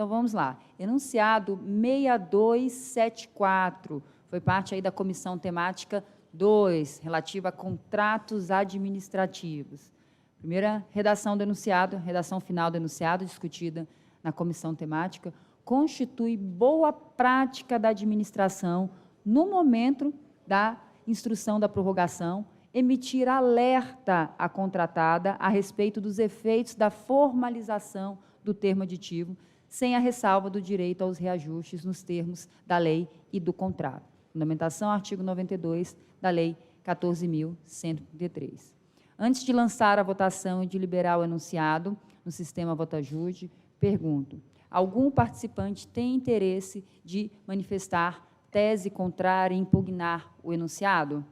Então, vamos lá. Enunciado 6274, foi parte aí da comissão temática 2, relativa a contratos administrativos. Primeira redação do enunciado, redação final do enunciado, discutida na comissão temática, constitui boa prática da administração no momento da instrução da prorrogação, emitir alerta à contratada a respeito dos efeitos da formalização do termo aditivo, sem a ressalva do direito aos reajustes nos termos da lei e do contrato. Fundamentação, artigo 92 da Lei 14.133. Antes de lançar a votação e de liberar o enunciado no sistema VotaJude, pergunto: algum participante tem interesse de manifestar tese contrária e impugnar o enunciado?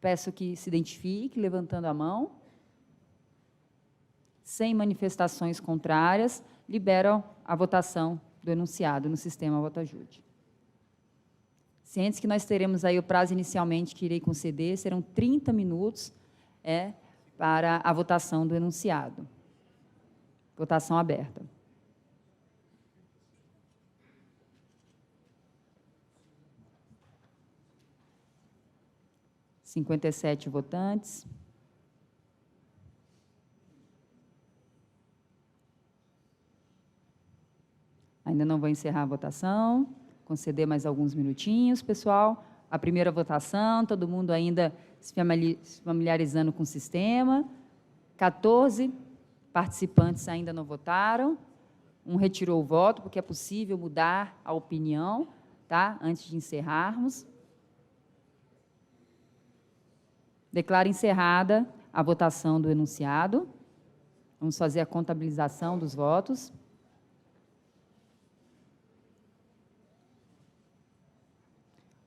Peço que se identifique, levantando a mão. Sem manifestações contrárias, libero a votação do enunciado no sistema VotaJude. Cientes que nós teremos aí o prazo inicialmente que irei conceder, serão 30 minutos para a votação do enunciado. Votação aberta. (57 votantes). Ainda não vou encerrar a votação, conceder mais alguns minutinhos, pessoal. A primeira votação, todo mundo ainda se familiarizando com o sistema. 14 participantes ainda não votaram. Um retirou o voto, porque é possível mudar a opinião, tá? Antes de encerrarmos. Declaro encerrada a votação do enunciado. Vamos fazer a contabilização dos votos.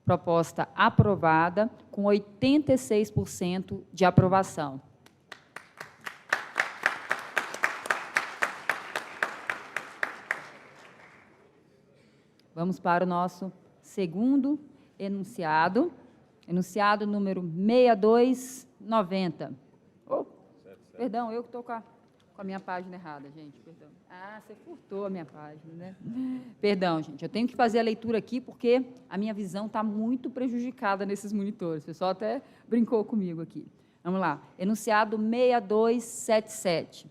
Proposta aprovada, com 86% de aprovação. Vamos para o nosso segundo enunciado, enunciado número 6290. Oh, perdão, eu que estou com a minha página errada, gente, perdão. Ah, você furtou a minha página, né? Perdão, gente, eu tenho que fazer a leitura aqui porque a minha visão está muito prejudicada nesses monitores. O pessoal até brincou comigo aqui. Vamos lá. Enunciado 6277.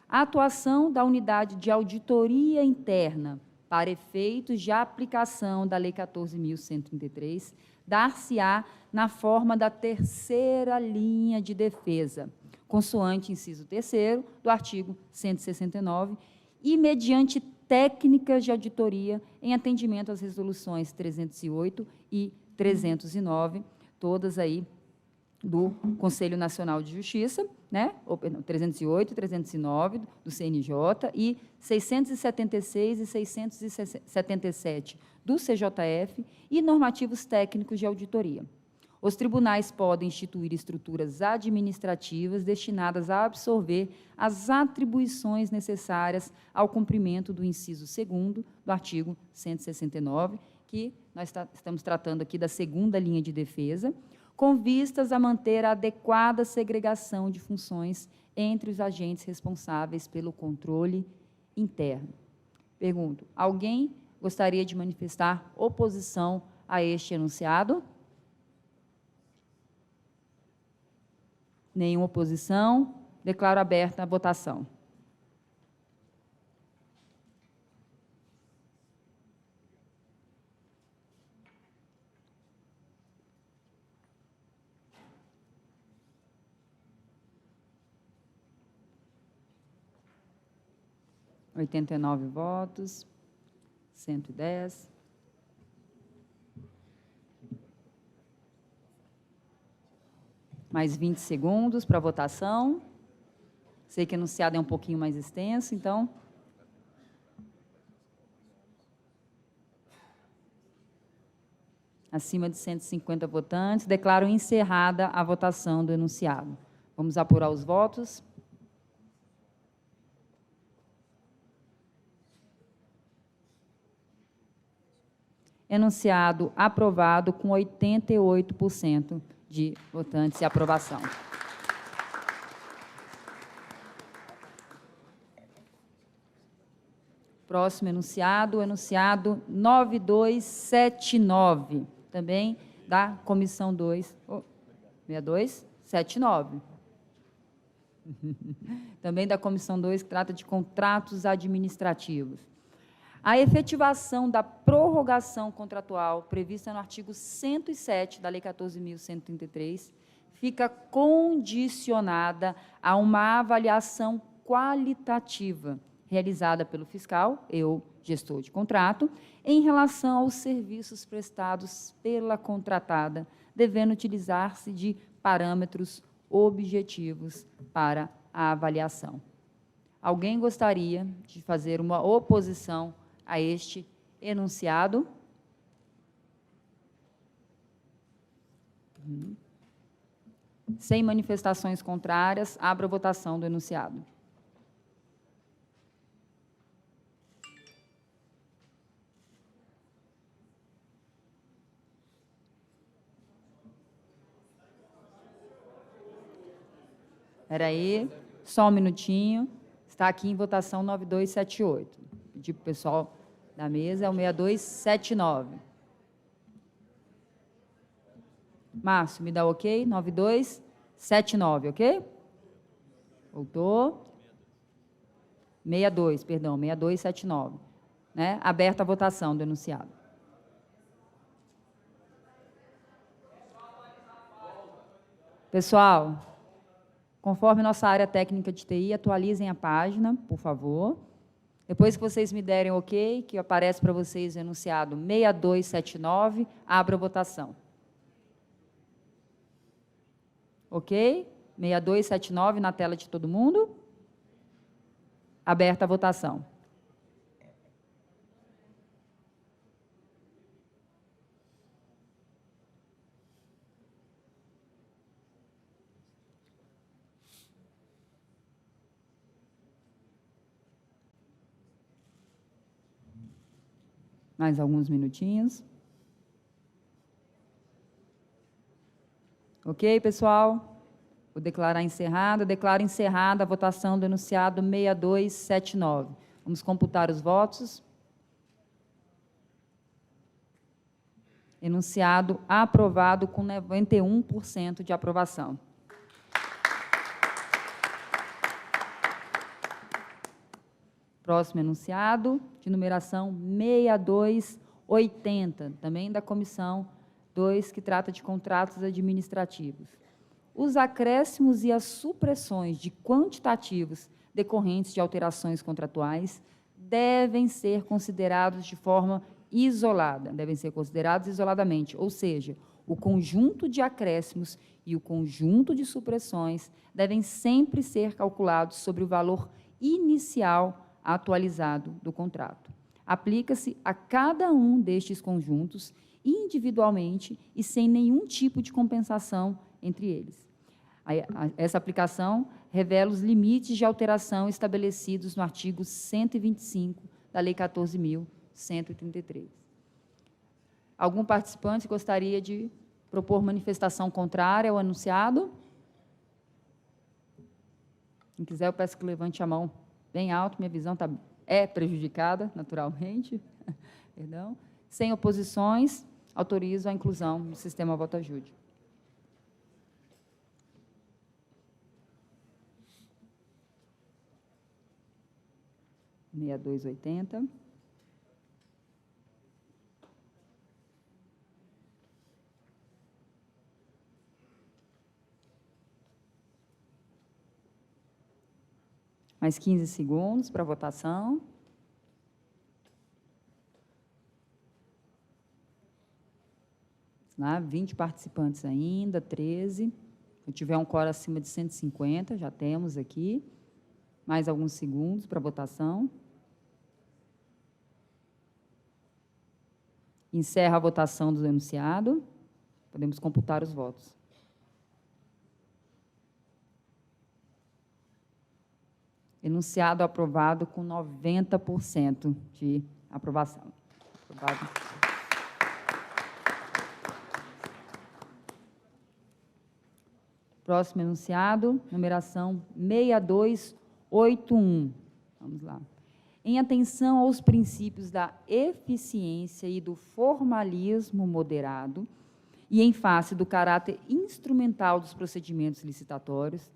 A atuação da unidade de auditoria interna para efeitos de aplicação da Lei 14.133 dar-se-á na forma da terceira linha de defesa, consoante inciso 3º do artigo 169, e mediante técnicas de auditoria em atendimento às resoluções 308 e 309, todas aí do Conselho Nacional de Justiça, né? 308 e 309 do CNJ e 676 e 677 do CJF e normativos técnicos de auditoria. Os tribunais podem instituir estruturas administrativas destinadas a absorver as atribuições necessárias ao cumprimento do inciso 2º do artigo 169, que nós estamos tratando aqui da segunda linha de defesa, com vistas a manter a adequada segregação de funções entre os agentes responsáveis pelo controle interno. Pergunto: alguém gostaria de manifestar oposição a este enunciado? Nenhuma oposição. Declaro aberta a votação. (89 votos, 110). Mais 20 segundos para a votação. Sei que o enunciado é um pouquinho mais extenso, então... Acima de 150 votantes, declaro encerrada a votação do enunciado. Vamos apurar os votos. Enunciado aprovado com 88% de votantes e aprovação. Próximo enunciado, o enunciado 9279, também da Comissão 6279. Também da Comissão 2, que trata de contratos administrativos. A efetivação da prorrogação contratual prevista no artigo 107 da Lei 14.133 fica condicionada a uma avaliação qualitativa realizada pelo fiscal, eu, gestor de contrato, em relação aos serviços prestados pela contratada, devendo utilizar-se de parâmetros objetivos para a avaliação. Alguém gostaria de fazer uma oposição a este enunciado? Sem manifestações contrárias, abro a votação do enunciado. Espera aí, só um minutinho. Está aqui em votação 9278. Pedir para o pessoal da mesa, é o 6279. Márcio, me dá o ok? 9279, ok? Voltou. 6279. Né? Aberta a votação do enunciado. Pessoal, conforme nossa área técnica de TI, atualizem a página, por favor. Depois que vocês me derem ok, que aparece para vocês o enunciado 6279, abra a votação. Ok? 6279 na tela de todo mundo. Aberta a votação. Mais alguns minutinhos. Ok, pessoal? Vou declarar encerrada. Declaro encerrada a votação do enunciado 6279. Vamos computar os votos. Enunciado aprovado com 91% de aprovação. Próximo enunciado, de numeração 6280, também da Comissão 2, que trata de contratos administrativos. Os acréscimos e as supressões de quantitativos decorrentes de alterações contratuais devem ser considerados de forma isolada, devem ser considerados isoladamente, ou seja, o conjunto de acréscimos e o conjunto de supressões devem sempre ser calculados sobre o valor inicial atualizado do contrato. Aplica-se a cada um destes conjuntos individualmente e sem nenhum tipo de compensação entre eles. Essa aplicação revela os limites de alteração estabelecidos no artigo 125 da Lei 14.133. Algum participante gostaria de propor manifestação contrária ao enunciado? Quem quiser, eu peço que levante a mão bem alto, minha visão é prejudicada, naturalmente. Perdão. Sem oposições, autorizo a inclusão no sistema voto-ajude. (6280). Mais 15 segundos para a votação. Lá, 20 participantes ainda, 13. Se tiver um quórum acima de 150, já temos aqui. Mais alguns segundos para a votação. Encerra a votação do enunciado. Podemos computar os votos. Enunciado aprovado com 90% de aprovação. Aprovado. Próximo enunciado, numeração 6281. Vamos lá. em atenção aos princípios da eficiência e do formalismo moderado, e em face do caráter instrumental dos procedimentos licitatórios,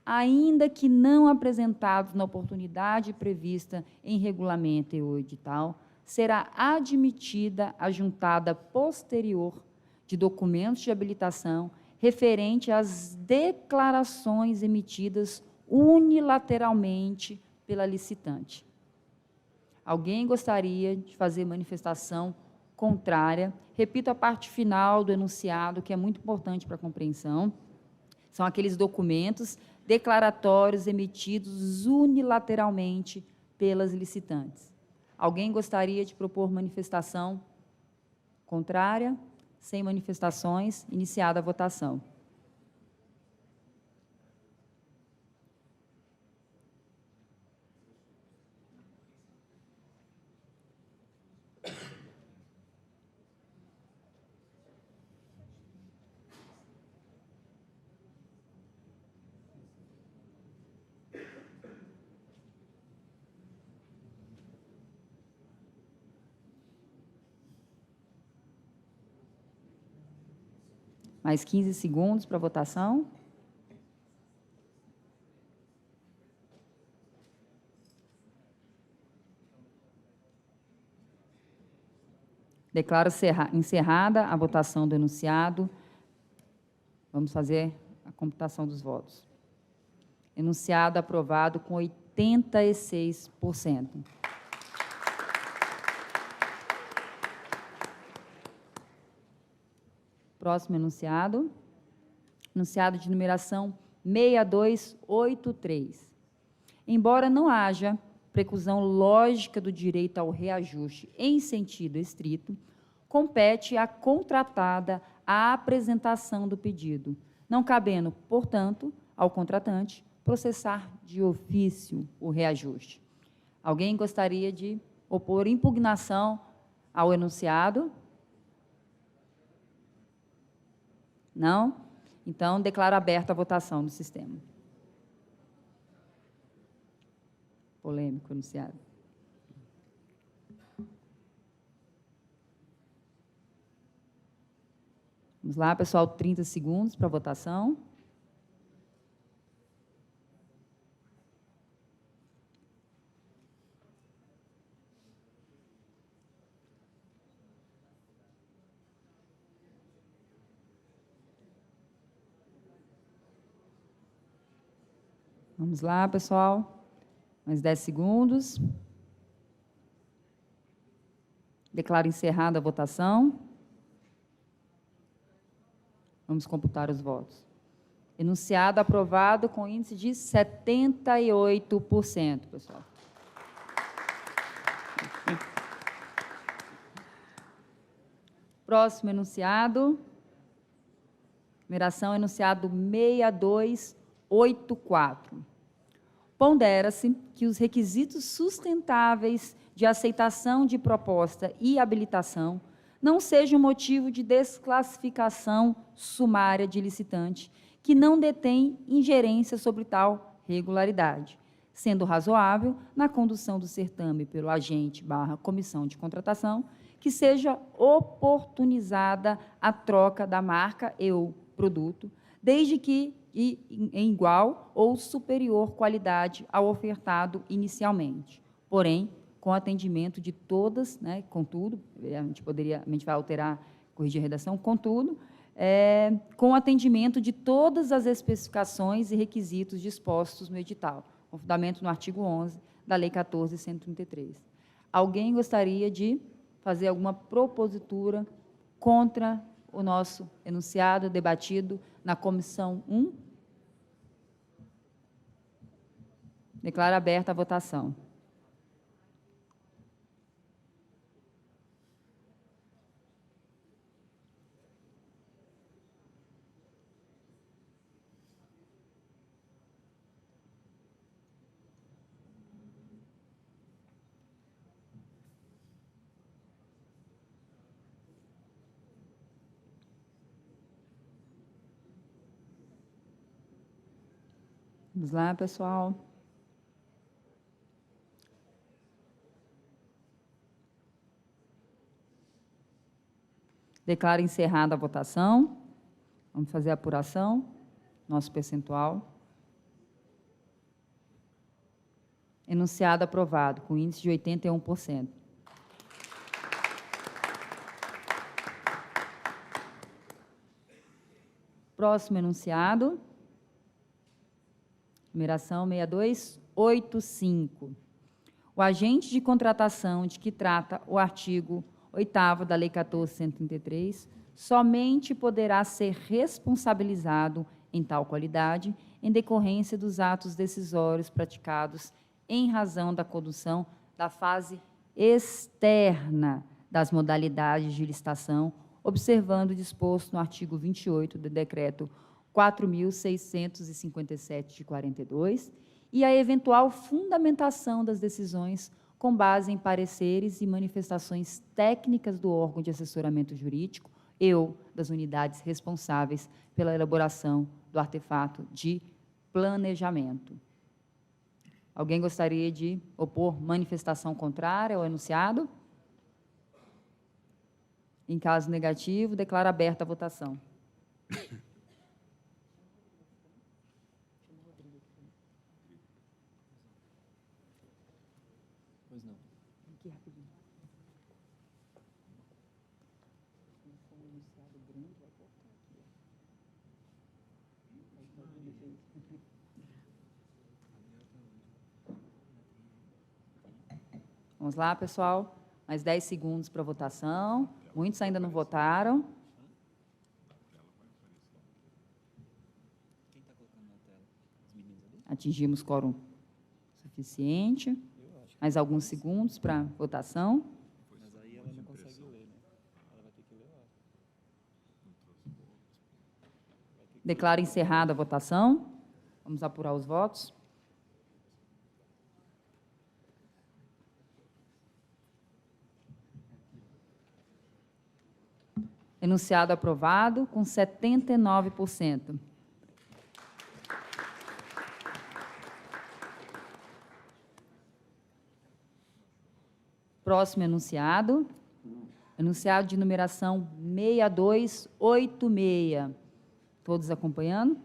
ainda que não apresentados na oportunidade prevista em regulamento ou edital, será admitida a juntada posterior de documentos de habilitação referente às declarações emitidas unilateralmente pela licitante. Alguém gostaria de fazer manifestação contrária? Repito a parte final do enunciado, que é muito importante para a compreensão. São aqueles documentos declaratórios emitidos unilateralmente pelas licitantes. Alguém gostaria de propor manifestação contrária? Sem manifestações, iniciada a votação. Mais 15 segundos para a votação. Declaro encerrada a votação do enunciado. Vamos fazer a computação dos votos. Enunciado aprovado com 86%. Próximo enunciado. Enunciado de numeração 6283. Embora não haja preclusão lógica do direito ao reajuste em sentido estrito, compete à contratada a apresentação do pedido, não cabendo, portanto, ao contratante processar de ofício o reajuste. Alguém gostaria de opor impugnação ao enunciado? Não? Então, declaro aberta a votação no sistema. Polêmico, enunciado. Vamos lá, pessoal, 30 segundos para a votação. Vamos lá, pessoal. Mais 10 segundos. Declaro encerrada a votação. Vamos computar os votos. Enunciado aprovado com índice de 78%, pessoal. Próximo enunciado. Numeração enunciado 6284. Pondera-se que os requisitos sustentáveis de aceitação de proposta e habilitação não sejam motivo de desclassificação sumária de licitante, que não detém ingerência sobre tal regularidade, sendo razoável, na condução do certame pelo agente/comissão de contratação, que seja oportunizada a troca da marca e/ou produto, desde que em igual ou superior qualidade ao ofertado inicialmente. Porém, com atendimento de todas, né, contudo, a gente vai alterar, corrigir a redação, contudo, com atendimento de todas as especificações e requisitos dispostos no edital, com fundamento no artigo 11 da Lei 14.133. Alguém gostaria de fazer alguma propositura contra o nosso enunciado debatido na comissão 1? Declaro aberta a votação. Vamos lá, pessoal. Declaro encerrada a votação. Vamos fazer a apuração. Nosso percentual. Enunciado aprovado, com índice de 81%. Próximo enunciado. Numeração 6285. O agente de contratação de que trata o artigo 8º da Lei 14.133 somente poderá ser responsabilizado em tal qualidade em decorrência dos atos decisórios praticados em razão da condução da fase externa das modalidades de licitação, observando o disposto no artigo 28 do Decreto 4.657 de 42, e a eventual fundamentação das decisões com base em pareceres e manifestações técnicas do órgão de assessoramento jurídico ou das unidades responsáveis pela elaboração do artefato de planejamento. Alguém gostaria de opor manifestação contrária ao enunciado? Em caso negativo, declaro aberta a votação. Pois não. Aqui, rapidinho. Vamos lá, pessoal. Mais 10 segundos para a votação. Muitos ainda não votaram. Quem está colocando na tela? Os meninos ali? Atingimos quórum suficiente. Mais alguns segundos para votação. Mas aí ela não consegue ler, né? Ela vai ter que ler lá. Declaro encerrada a votação. Vamos apurar os votos. Enunciado aprovado, com 79%. Próximo enunciado. Enunciado de numeração 6286. Todos acompanhando?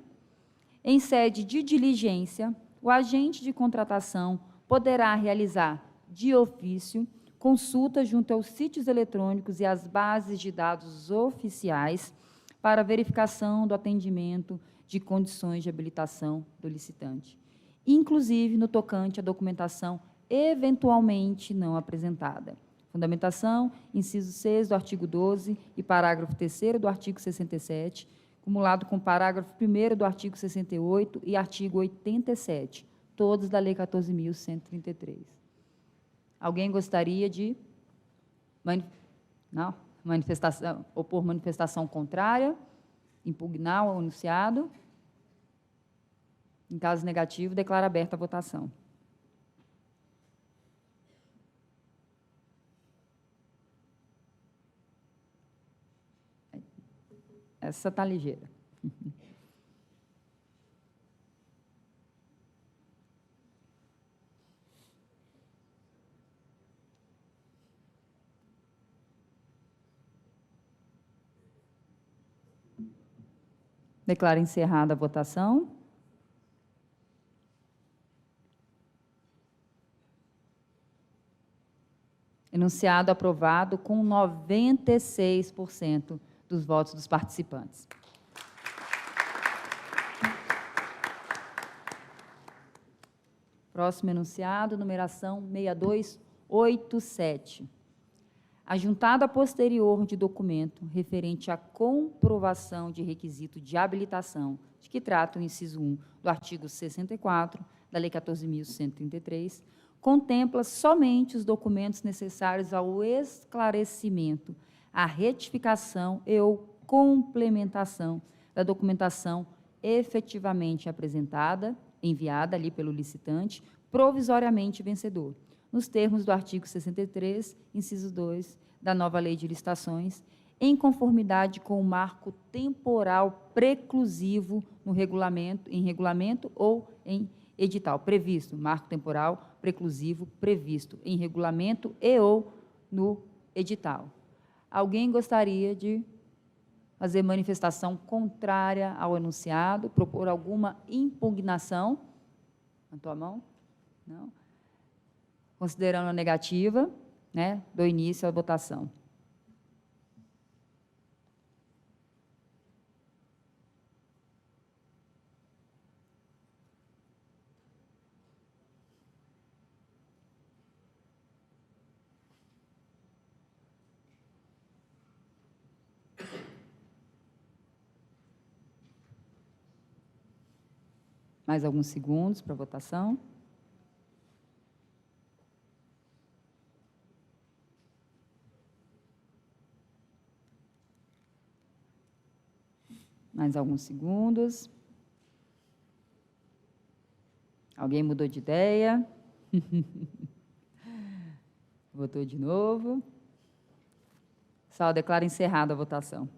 Em sede de diligência, o agente de contratação poderá realizar, de ofício, consulta junto aos sítios eletrônicos e às bases de dados oficiais para verificação do atendimento de condições de habilitação do licitante, inclusive no tocante à documentação eventualmente não apresentada. Fundamentação, inciso 6 do artigo 12 e parágrafo 3º do artigo 67, cumulado com o parágrafo 1º do artigo 68 e artigo 87, todos da Lei 14.133. Alguém gostaria de opor manifestação contrária, impugnar o enunciado? Em caso negativo, declaro aberta a votação. Essa está ligeira. Declaro encerrada a votação. Enunciado aprovado com 96% dos votos dos participantes. Próximo enunciado, numeração 6287. Ajuntado a posterior de documento referente à comprovação de requisito de habilitação, de que trata o inciso 1 do artigo 64 da Lei 14.133, contempla somente os documentos necessários ao esclarecimento, à retificação e ou complementação da documentação efetivamente apresentada, enviada ali pelo licitante, provisoriamente vencedor, nos termos do artigo 63, inciso 2, da nova Lei de Licitações, em conformidade com o marco temporal preclusivo no regulamento, em regulamento ou em edital previsto, marco temporal preclusivo previsto em regulamento e ou no edital. Alguém gostaria de fazer manifestação contrária ao enunciado, propor alguma impugnação? Levantou a mão? Não? Considerando a negativa, né, dou início à votação. Mais alguns segundos para a votação. Mais alguns segundos. Alguém mudou de ideia? Votou de novo. Pessoal, declaro encerrada a votação.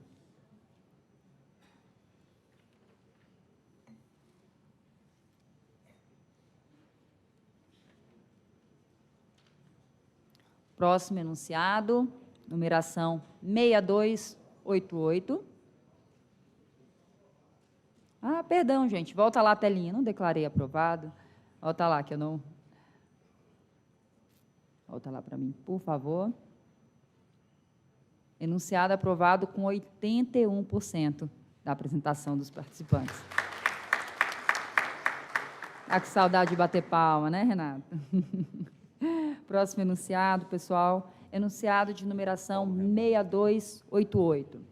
Próximo enunciado, numeração 6288. Ah, perdão, gente, volta lá a telinha, não declarei aprovado. Volta lá, que eu não... Volta lá para mim, por favor. Enunciado aprovado com 81% da apresentação dos participantes. Ah, que saudade de bater palma, né, Renata? Próximo enunciado, pessoal, enunciado de numeração 6288.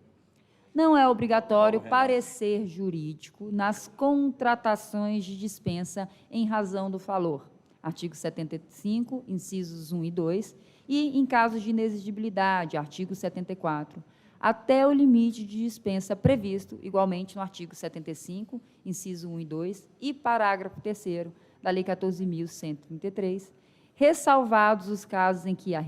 Não é obrigatório parecer jurídico nas contratações de dispensa em razão do valor. Artigo 75, incisos 1 e 2, e em casos de inexigibilidade, artigo 74, até o limite de dispensa previsto, igualmente no artigo 75, inciso 1 e 2, e parágrafo 3º da Lei 14.133, ressalvados os casos em que as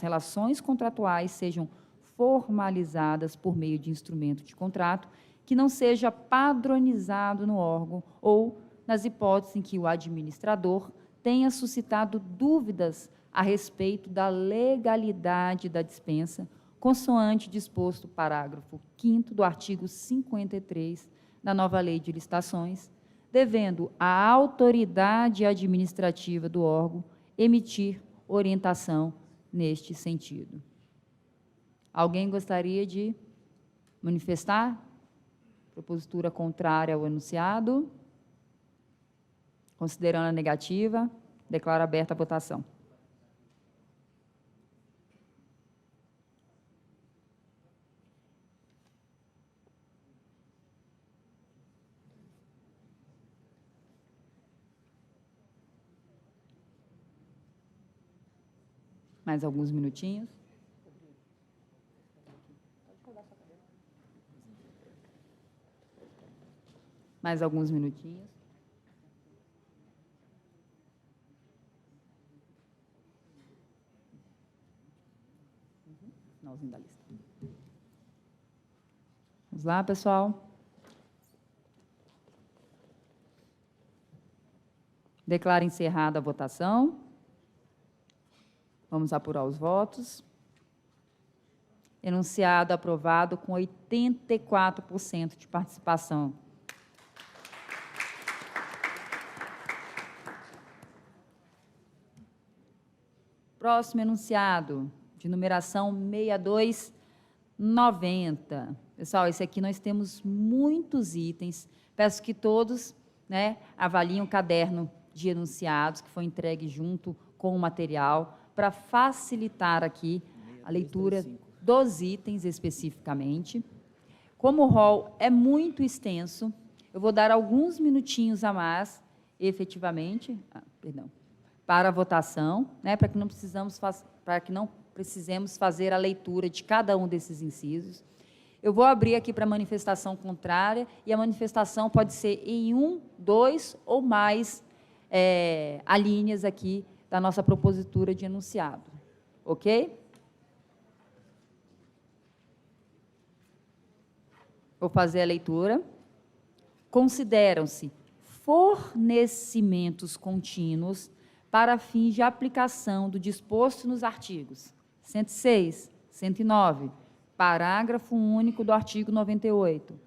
relações contratuais sejam formalizadas por meio de instrumento de contrato que não seja padronizado no órgão ou nas hipóteses em que o administrador tenha suscitado dúvidas a respeito da legalidade da dispensa, consoante disposto parágrafo 5º do artigo 53 da nova Lei de Licitações, devendo a autoridade administrativa do órgão emitir orientação neste sentido. Alguém gostaria de manifestar propositura contrária ao enunciado? Considerando a negativa, declaro aberta a votação. Mais alguns minutinhos. Mais alguns minutinhos. Finalzinho da lista. Vamos lá, pessoal. Declaro encerrada a votação. Vamos apurar os votos. Enunciado aprovado com 84% de participação. Próximo enunciado, de numeração 6290. Pessoal, esse aqui nós temos muitos itens. Peço que todos, né, avaliem o caderno de enunciados que foi entregue junto com o material, para facilitar aqui a leitura dos itens especificamente. Como o rol é muito extenso, eu vou dar alguns minutinhos a mais, efetivamente, para a votação, né, para que não precisemos fazer a leitura de cada um desses incisos. Eu vou abrir aqui para manifestação contrária, e a manifestação pode ser em 1, 2 ou mais alíneas aqui da nossa propositura de enunciado. Ok? Vou fazer a leitura. Consideram-se fornecimentos contínuos para fins de aplicação do disposto nos artigos 106, 109, parágrafo único do artigo 98,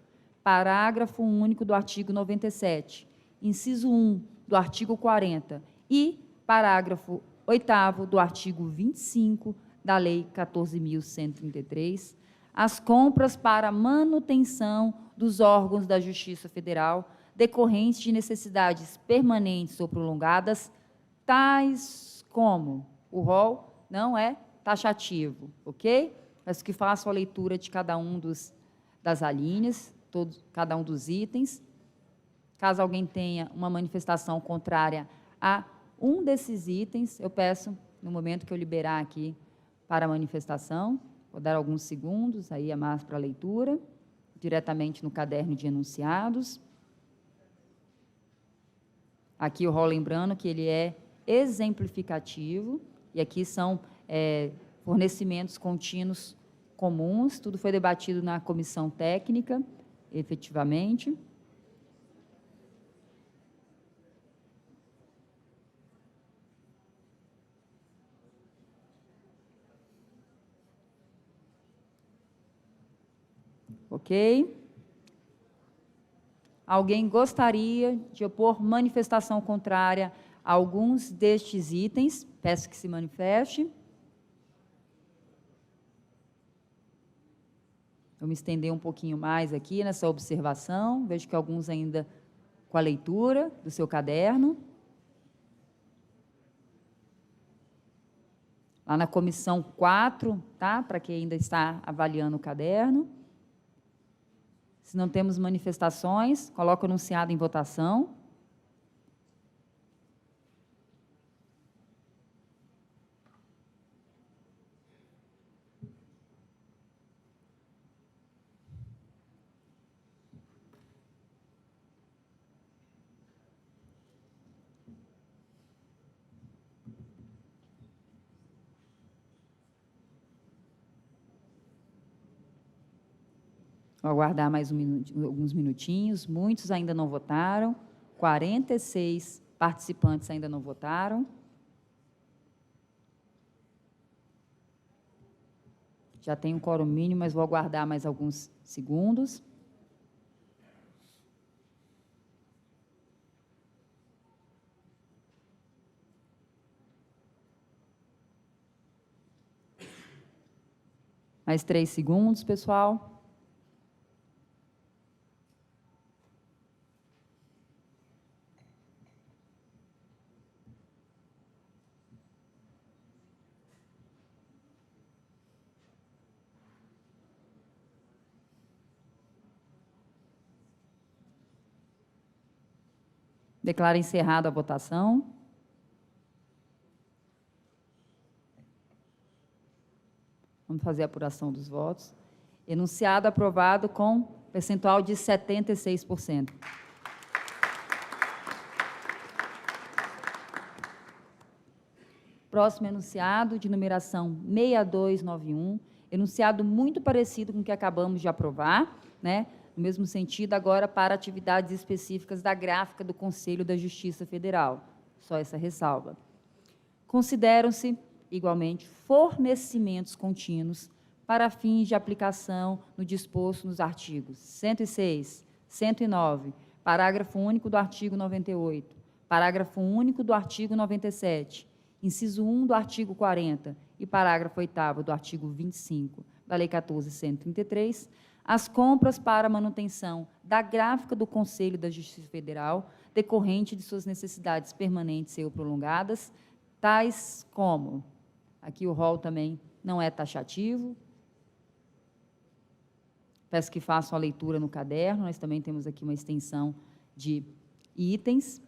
parágrafo único do artigo 97, inciso 1 do artigo 40 e parágrafo 8º do artigo 25 da Lei 14.133, as compras para manutenção dos órgãos da Justiça Federal decorrentes de necessidades permanentes ou prolongadas, tais como o rol não é taxativo, ok? Peço que façam a leitura de cada um das alíneas, cada um dos itens. Caso alguém tenha uma manifestação contrária a um desses itens, eu peço, no momento que eu liberar aqui para a manifestação, vou dar alguns segundos, aí a mais para a leitura, diretamente no caderno de enunciados. Aqui o rol, lembrando que ele é exemplificativo, e aqui são fornecimentos contínuos comuns, tudo foi debatido na comissão técnica, efetivamente. Ok? Alguém gostaria de opor manifestação contrária a alguns destes itens? Peço que se manifeste. Vou me estender um pouquinho mais aqui nessa observação. Vejo que alguns ainda com a leitura do seu caderno. Lá na comissão 4, tá? Para quem ainda está avaliando o caderno. Se não temos manifestações, coloco o enunciado em votação. Vou aguardar mais alguns minutinhos. Muitos ainda não votaram. 46 participantes ainda não votaram. Já tem um quórum mínimo, mas vou aguardar mais alguns segundos. Mais 3 segundos, pessoal. Declaro encerrada a votação. Vamos fazer a apuração dos votos. Enunciado aprovado com percentual de 76%. Próximo enunciado, de numeração 6291, enunciado muito parecido com o que acabamos de aprovar, né? No mesmo sentido, agora para atividades específicas da gráfica do Conselho da Justiça Federal. Só essa ressalva. Consideram-se, igualmente, fornecimentos contínuos para fins de aplicação no disposto nos artigos 106, 109, parágrafo único do artigo 98, parágrafo único do artigo 97, inciso 1 do artigo 40 e parágrafo 8º do artigo 25 da Lei 14.133, as compras para manutenção da gráfica do Conselho da Justiça Federal, decorrente de suas necessidades permanentes ou prolongadas, tais como, aqui o rol também não é taxativo, peço que façam a leitura no caderno, nós também temos aqui uma extensão de itens,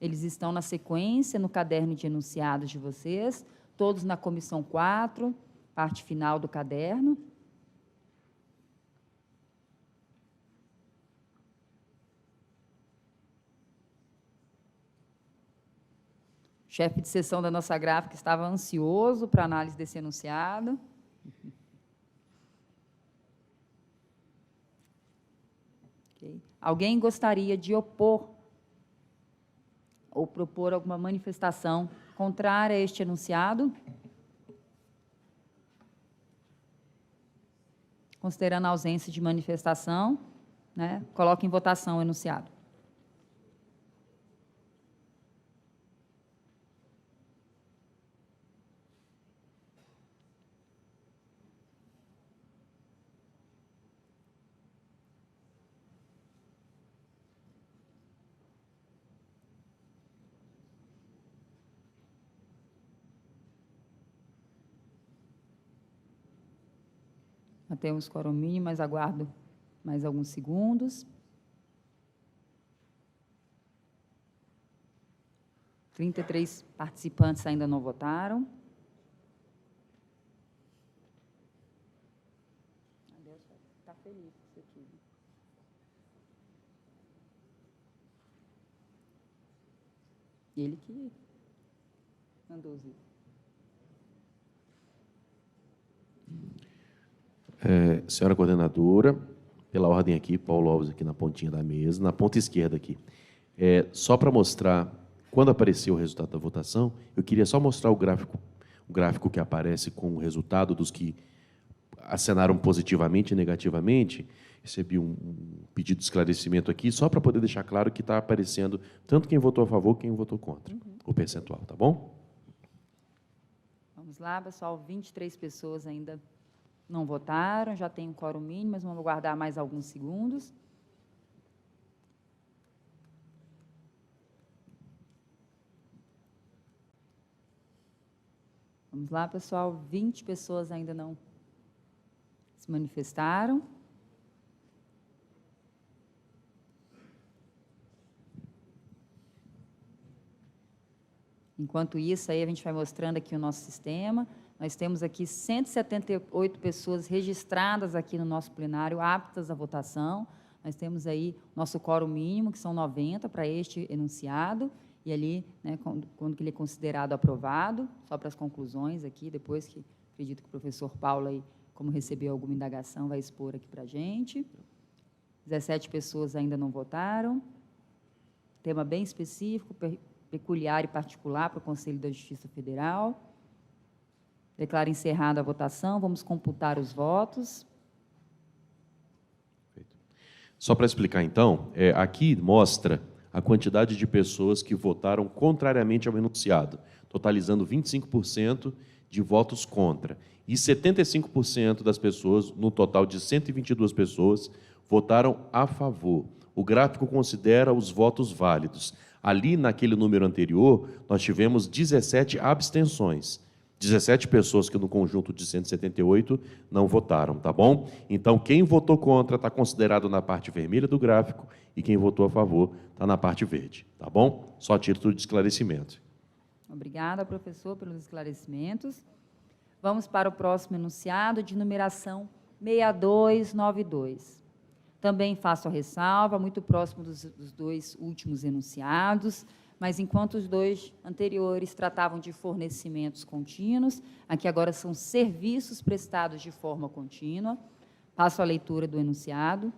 eles estão na sequência, no caderno de enunciados de vocês, todos na comissão 4, parte final do caderno. O chefe de sessão da nossa gráfica estava ansioso para a análise desse enunciado. Okay. Alguém gostaria de opor ou propor alguma manifestação contrária a este enunciado? considerando a ausência de manifestação, né, coloco em votação o enunciado. Temos quórum mínimo, mas aguardo mais alguns segundos. 33 participantes ainda não votaram. Deus vai ficar feliz com isso aqui. Ele que mandou os itens. Senhora coordenadora, pela ordem aqui, Paulo Alves aqui na pontinha da mesa, na ponta esquerda aqui. Só para mostrar, quando apareceu o resultado da votação, eu queria só mostrar o gráfico que aparece com o resultado dos que acenaram positivamente e negativamente. Recebi um pedido de esclarecimento aqui, só para poder deixar claro que está aparecendo tanto quem votou a favor, quem votou contra, o percentual, tá bom? Vamos lá, pessoal, 23 pessoas ainda não votaram, já tem um quórum mínimo, mas vamos aguardar mais alguns segundos. Vamos lá, pessoal, 20 pessoas ainda não se manifestaram. Enquanto isso, aí a gente vai mostrando aqui o nosso sistema. Nós temos aqui 178 pessoas registradas aqui no nosso plenário, aptas à votação. Nós temos aí nosso quórum mínimo, que são 90 para este enunciado, e ali, né, quando que ele é considerado aprovado, só para as conclusões aqui, depois que acredito que o professor Paulo, aí, como recebeu alguma indagação, vai expor aqui para a gente. 17 pessoas ainda não votaram. Tema bem específico, peculiar e particular para o Conselho da Justiça Federal. Declaro encerrada a votação. Vamos computar os votos. Só para explicar, então, aqui mostra a quantidade de pessoas que votaram contrariamente ao enunciado, totalizando 25% de votos contra. E 75% das pessoas, no total de 122 pessoas, votaram a favor. O gráfico considera os votos válidos. Ali, naquele número anterior, nós tivemos 17 abstenções. 17 pessoas que, no conjunto de 178, não votaram, tá bom? Então, quem votou contra está considerado na parte vermelha do gráfico e quem votou a favor está na parte verde, tá bom? Só a título de esclarecimento. Obrigada, professor, pelos esclarecimentos. Vamos para o próximo enunciado, de numeração 6292. Também faço a ressalva, muito próximo dos dois últimos enunciados, mas enquanto os dois anteriores tratavam de fornecimentos contínuos, aqui agora são serviços prestados de forma contínua. Passo a leitura do enunciado.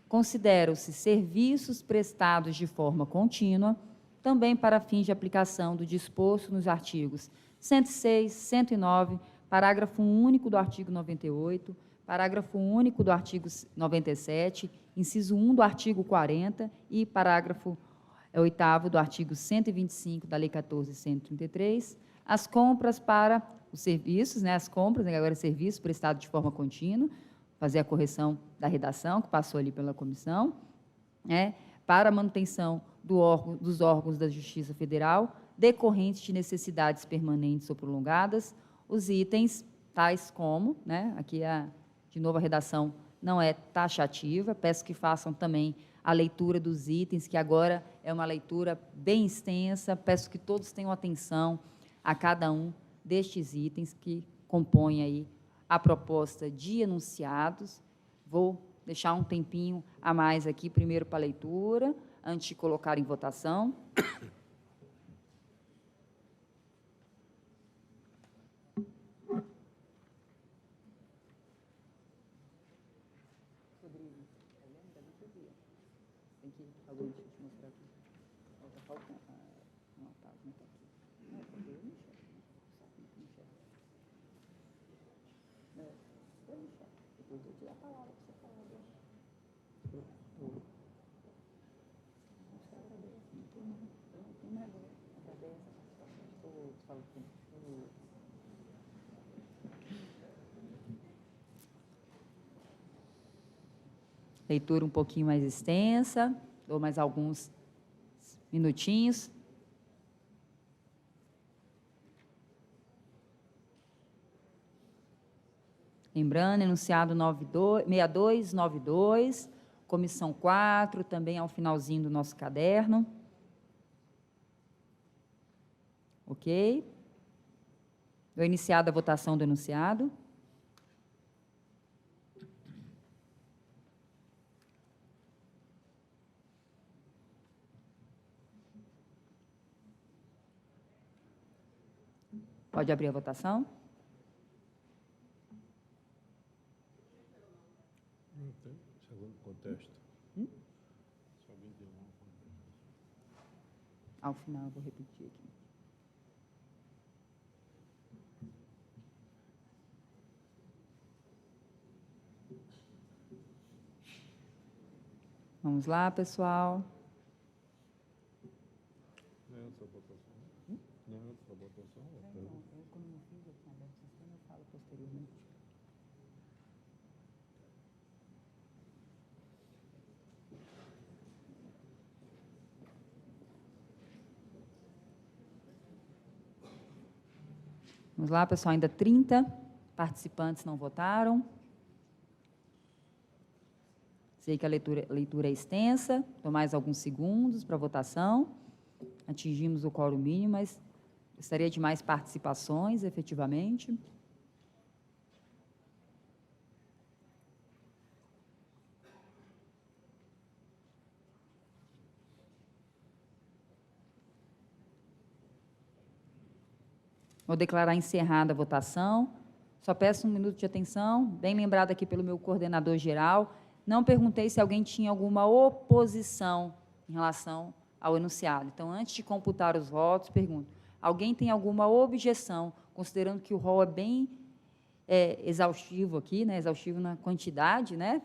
Consideram-se serviços prestados de forma contínua, também para fins de aplicação do disposto nos artigos 106, 109, parágrafo único do artigo 98, parágrafo único do artigo 97, inciso 1 do artigo 40 e parágrafo 8º do artigo 125 da Lei 14.133, as compras para os serviços, né, as compras, agora serviços prestados de forma contínua, fazer a correção da redação, que passou ali pela comissão, né, para a manutenção dos órgãos da Justiça Federal, decorrentes de necessidades permanentes ou prolongadas, os itens tais como, né, aqui, de novo, a redação não é taxativa, peço que façam também a leitura dos itens, que agora é uma leitura bem extensa, peço que todos tenham atenção a cada um destes itens que compõem aí a proposta de enunciados. Vou deixar um tempinho a mais aqui, primeiro para a leitura, antes de colocar em votação. Leitura um pouquinho mais extensa, dou mais alguns minutinhos. Lembrando, enunciado 6292, comissão 4, também ao finalzinho do nosso caderno. Ok? Dou iniciada a votação do enunciado. Pode abrir a votação. Não tem segundo contexto. Se alguém tem alguma coisa. Ao final, eu vou repetir aqui. Vamos lá, pessoal. Não é outra votação? Não é outra votação? Quando não fiz aqui aberto o sistema, eu falo posteriormente. Vamos lá, pessoal, ainda 30 participantes não votaram. Sei que a leitura é extensa, dou mais alguns segundos para votação. Atingimos o quórum mínimo, mas gostaria de mais participações, efetivamente. Vou declarar encerrada a votação. Só peço um minuto de atenção, bem lembrado aqui pelo meu coordenador geral. Não perguntei se alguém tinha alguma oposição em relação ao enunciado. Então, antes de computar os votos, pergunto, alguém tem alguma objeção, considerando que o rol é bem exaustivo aqui, né, exaustivo na quantidade, né,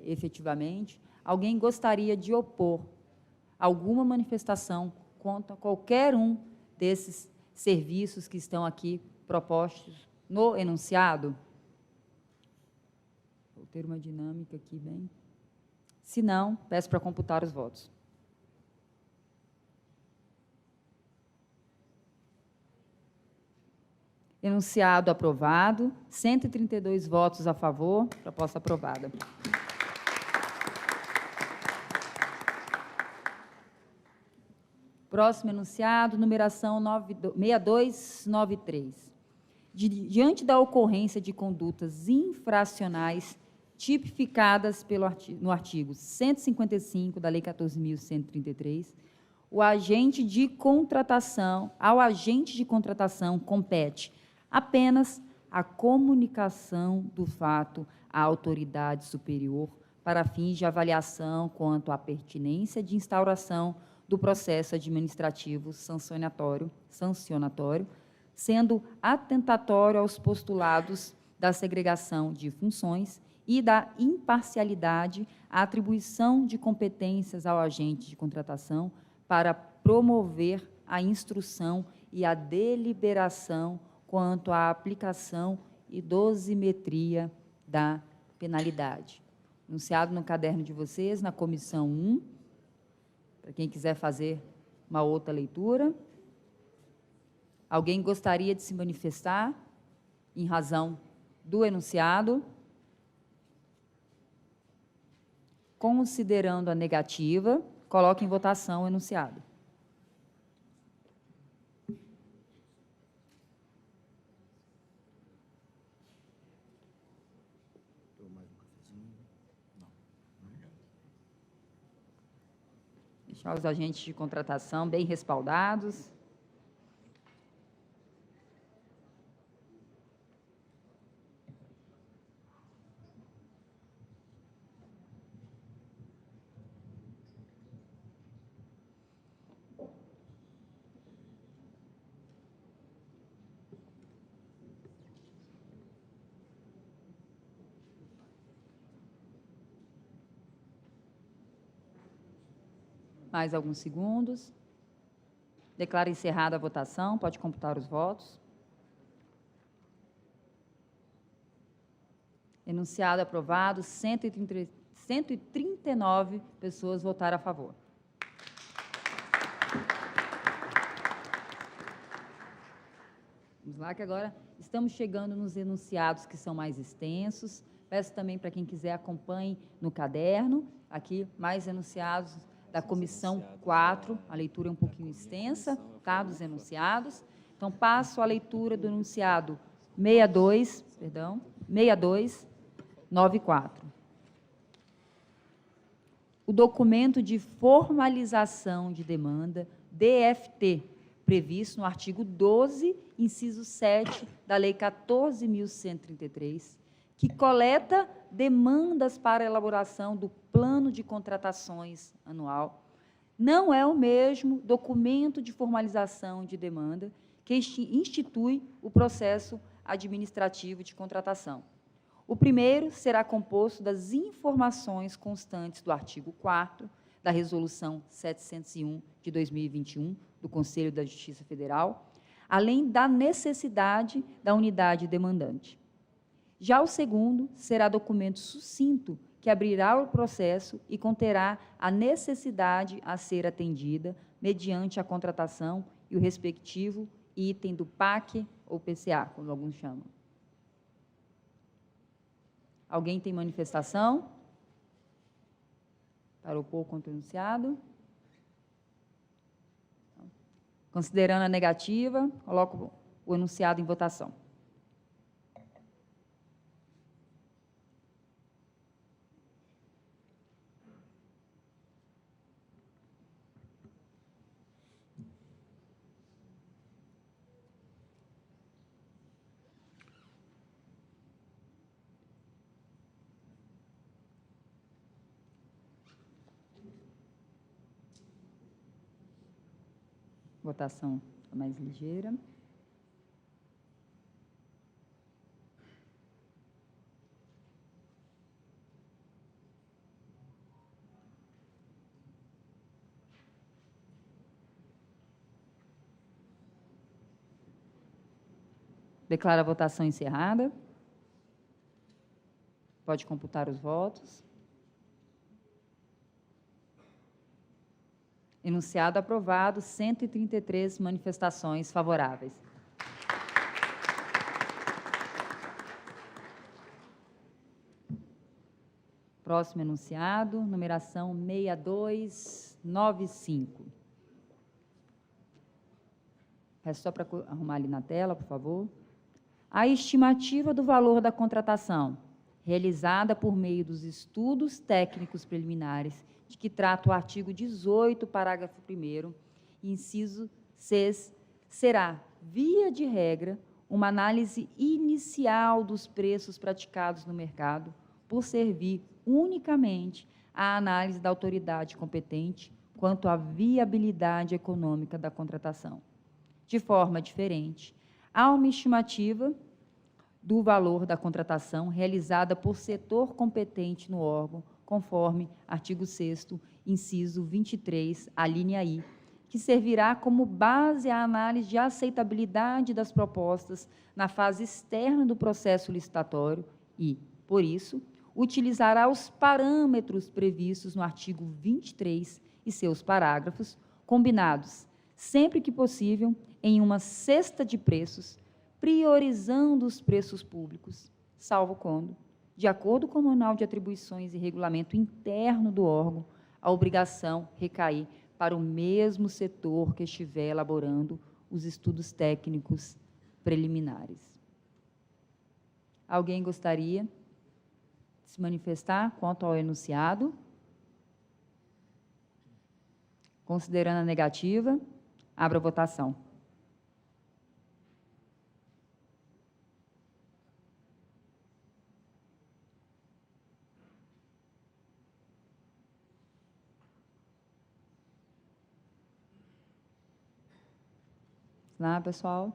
efetivamente. Alguém gostaria de opor alguma manifestação contra qualquer um desses serviços que estão aqui propostos no enunciado? Vou ter uma dinâmica aqui bem. Se não, peço para computar os votos. Enunciado aprovado, 132 votos a favor, proposta aprovada. Próximo enunciado, numeração 6293. Diante da ocorrência de condutas infracionais tipificadas no artigo 155 da Lei 14.133, ao agente de contratação compete apenas a comunicação do fato à autoridade superior para fins de avaliação quanto à pertinência de instauração do processo administrativo sancionatório, sendo atentatório aos postulados da segregação de funções e da imparcialidade, a atribuição de competências ao agente de contratação para promover a instrução e a deliberação quanto à aplicação e dosimetria da penalidade. Enunciado no caderno de vocês, na comissão 1, para quem quiser fazer uma outra leitura. Alguém gostaria de se manifestar em razão do enunciado? Considerando a negativa, coloque em votação o enunciado. Deixar os agentes de contratação bem respaldados. Mais alguns segundos. Declaro encerrada a votação. Pode computar os votos. Enunciado aprovado, 139 pessoas votaram a favor. Vamos lá, que agora estamos chegando nos enunciados que são mais extensos. Peço também para quem quiser acompanhe no caderno. Aqui, mais enunciados da comissão 4. A leitura é um pouquinho extensa, tá? Dos enunciados. Então, passo a leitura do enunciado 6294. O documento de formalização de demanda, DFT, previsto no artigo 12, inciso 7 da Lei 14.133, que coleta demandas para elaboração do plano de contratações anual, não é o mesmo documento de formalização de demanda que institui o processo administrativo de contratação. O primeiro será composto das informações constantes do artigo 4º da Resolução 701 de 2021 do Conselho da Justiça Federal, além da necessidade da unidade demandante. Já o segundo será documento sucinto que abrirá o processo e conterá a necessidade a ser atendida mediante a contratação e o respectivo item do PAC ou PCA, como alguns chamam. Alguém tem manifestação? Para opor contra o enunciado? Considerando a negativa, coloco o enunciado em votação. Votação mais ligeira. Declaro a votação encerrada. Pode computar os votos. Enunciado aprovado, 133 manifestações favoráveis. Próximo enunciado, numeração 6295. Peço só para arrumar ali na tela, por favor. A estimativa do valor da contratação, realizada por meio dos estudos técnicos preliminares, de que trata o artigo 18, parágrafo 1º, inciso 6, será, via de regra, uma análise inicial dos preços praticados no mercado, por servir unicamente à análise da autoridade competente quanto à viabilidade econômica da contratação. De forma diferente, há uma estimativa do valor da contratação realizada por setor competente no órgão, conforme artigo 6º, inciso 23, a linha I, que servirá como base à análise de aceitabilidade das propostas na fase externa do processo licitatório e, por isso, utilizará os parâmetros previstos no artigo 23 e seus parágrafos, combinados, sempre que possível, em uma cesta de preços, priorizando os preços públicos, salvo quando, de acordo com o Manual de Atribuições e Regulamento Interno do órgão, a obrigação recair para o mesmo setor que estiver elaborando os estudos técnicos preliminares. Alguém gostaria de se manifestar quanto ao enunciado? Considerando a negativa, abro a votação. Lá, pessoal.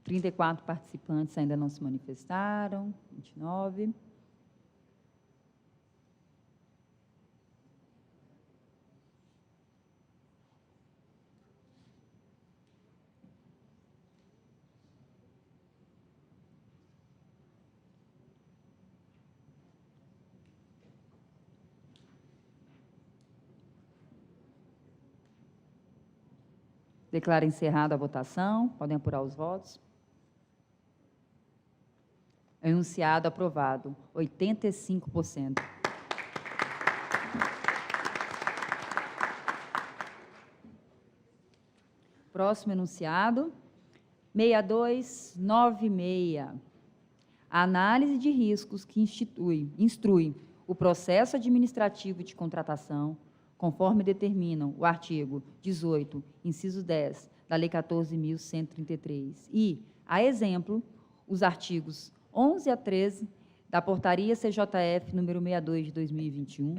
34 participantes ainda não se manifestaram, 29. Declaro encerrada a votação. Podem apurar os votos. Enunciado aprovado, 85%. Próximo enunciado, 6296. A análise de riscos que instrui o processo administrativo de contratação, conforme determinam o artigo 18, inciso 10, da Lei 14.133, e, a exemplo, os artigos 11 a 13 da Portaria CJF número 62 de 2021,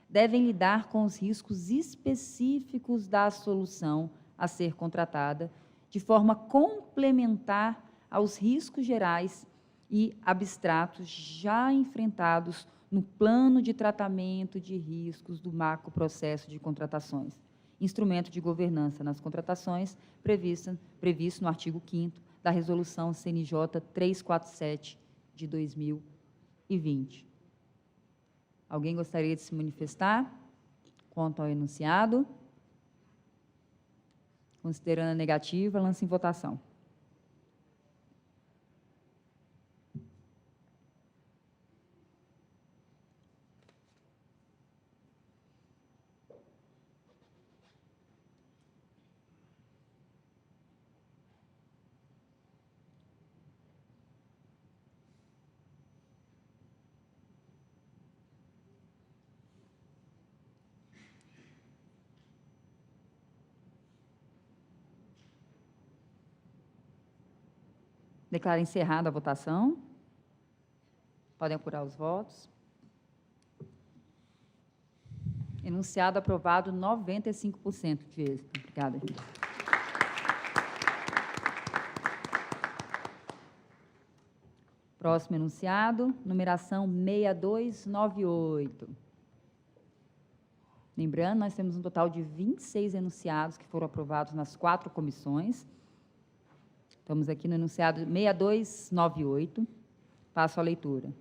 devem lidar com os riscos específicos da solução a ser contratada, de forma complementar aos riscos gerais e abstratos já enfrentados no plano de tratamento de riscos do macroprocesso de contratações, instrumento de governança nas contratações previsto no artigo 5º da Resolução CNJ 347 de 2020. Alguém gostaria de se manifestar quanto ao enunciado? Considerando a negativa, lance em votação. Declaro encerrada a votação. Podem apurar os votos. Enunciado aprovado, 95% de êxito. Obrigada, gente. Próximo enunciado, numeração 6298. Lembrando, nós temos um total de 26 enunciados que foram aprovados nas 4 comissões. Estamos aqui no enunciado 6298. Passo a leitura.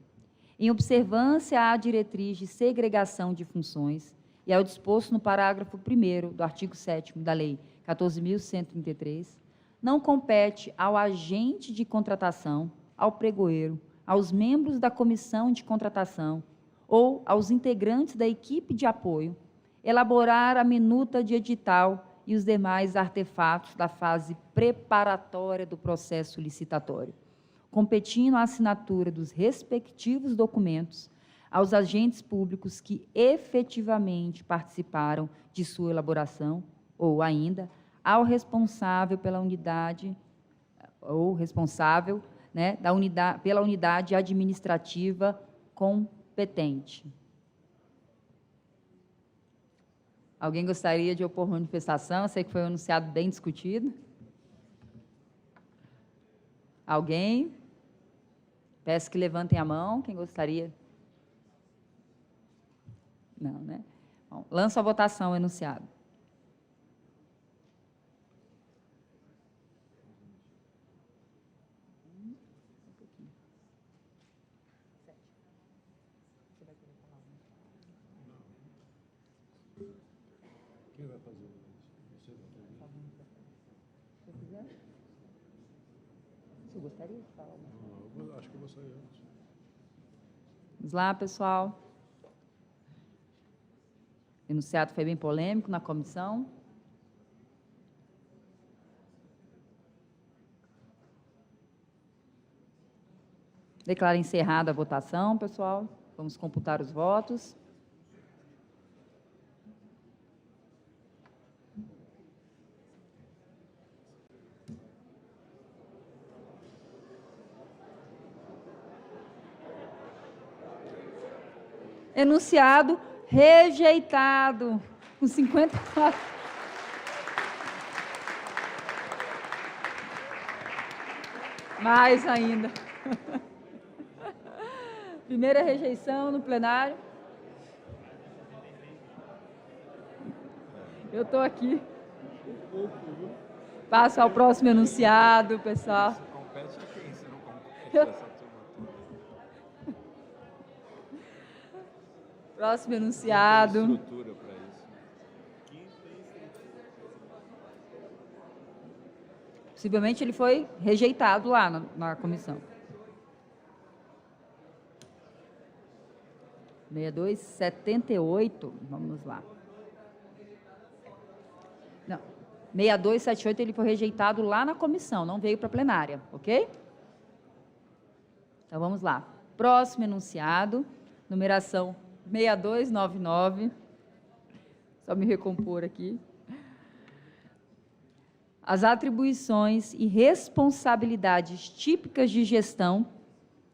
Em observância à diretriz de segregação de funções e ao disposto no parágrafo 1º do artigo 7º da Lei 14.133, não compete ao agente de contratação, ao pregoeiro, aos membros da comissão de contratação ou aos integrantes da equipe de apoio elaborar a minuta de edital e os demais artefatos da fase preparatória do processo licitatório, competindo a assinatura dos respectivos documentos aos agentes públicos que efetivamente participaram de sua elaboração ou ainda ao responsável pela unidade ou responsável, né, pela unidade administrativa competente. Alguém gostaria de opor manifestação? Eu sei que foi um enunciado bem discutido. Alguém? Peço que levantem a mão. Quem gostaria? Não, né? Bom, lanço a votação o enunciado. Quem vai fazer isso? Você vai fazer? Se eu quiser. Você gostaria de falar? Não, eu acho que eu vou sair antes. Vamos lá, pessoal. O enunciado foi bem polêmico na comissão. Declaro encerrada a votação, pessoal. Vamos computar os votos. Enunciado rejeitado, com 54. Mais ainda. Primeira rejeição no plenário. Eu estou aqui. Passo ao próximo enunciado, pessoal. Compete a quem? Você não compete essa turma toda. Próximo Não tem enunciado. estrutura para isso. Possivelmente ele foi rejeitado lá na comissão. 6278, vamos lá. Não, 6278 ele foi rejeitado lá na comissão, não veio para a plenária, ok? Então vamos lá. Próximo enunciado, numeração 6299. Só me recompor aqui. As atribuições e responsabilidades típicas de gestão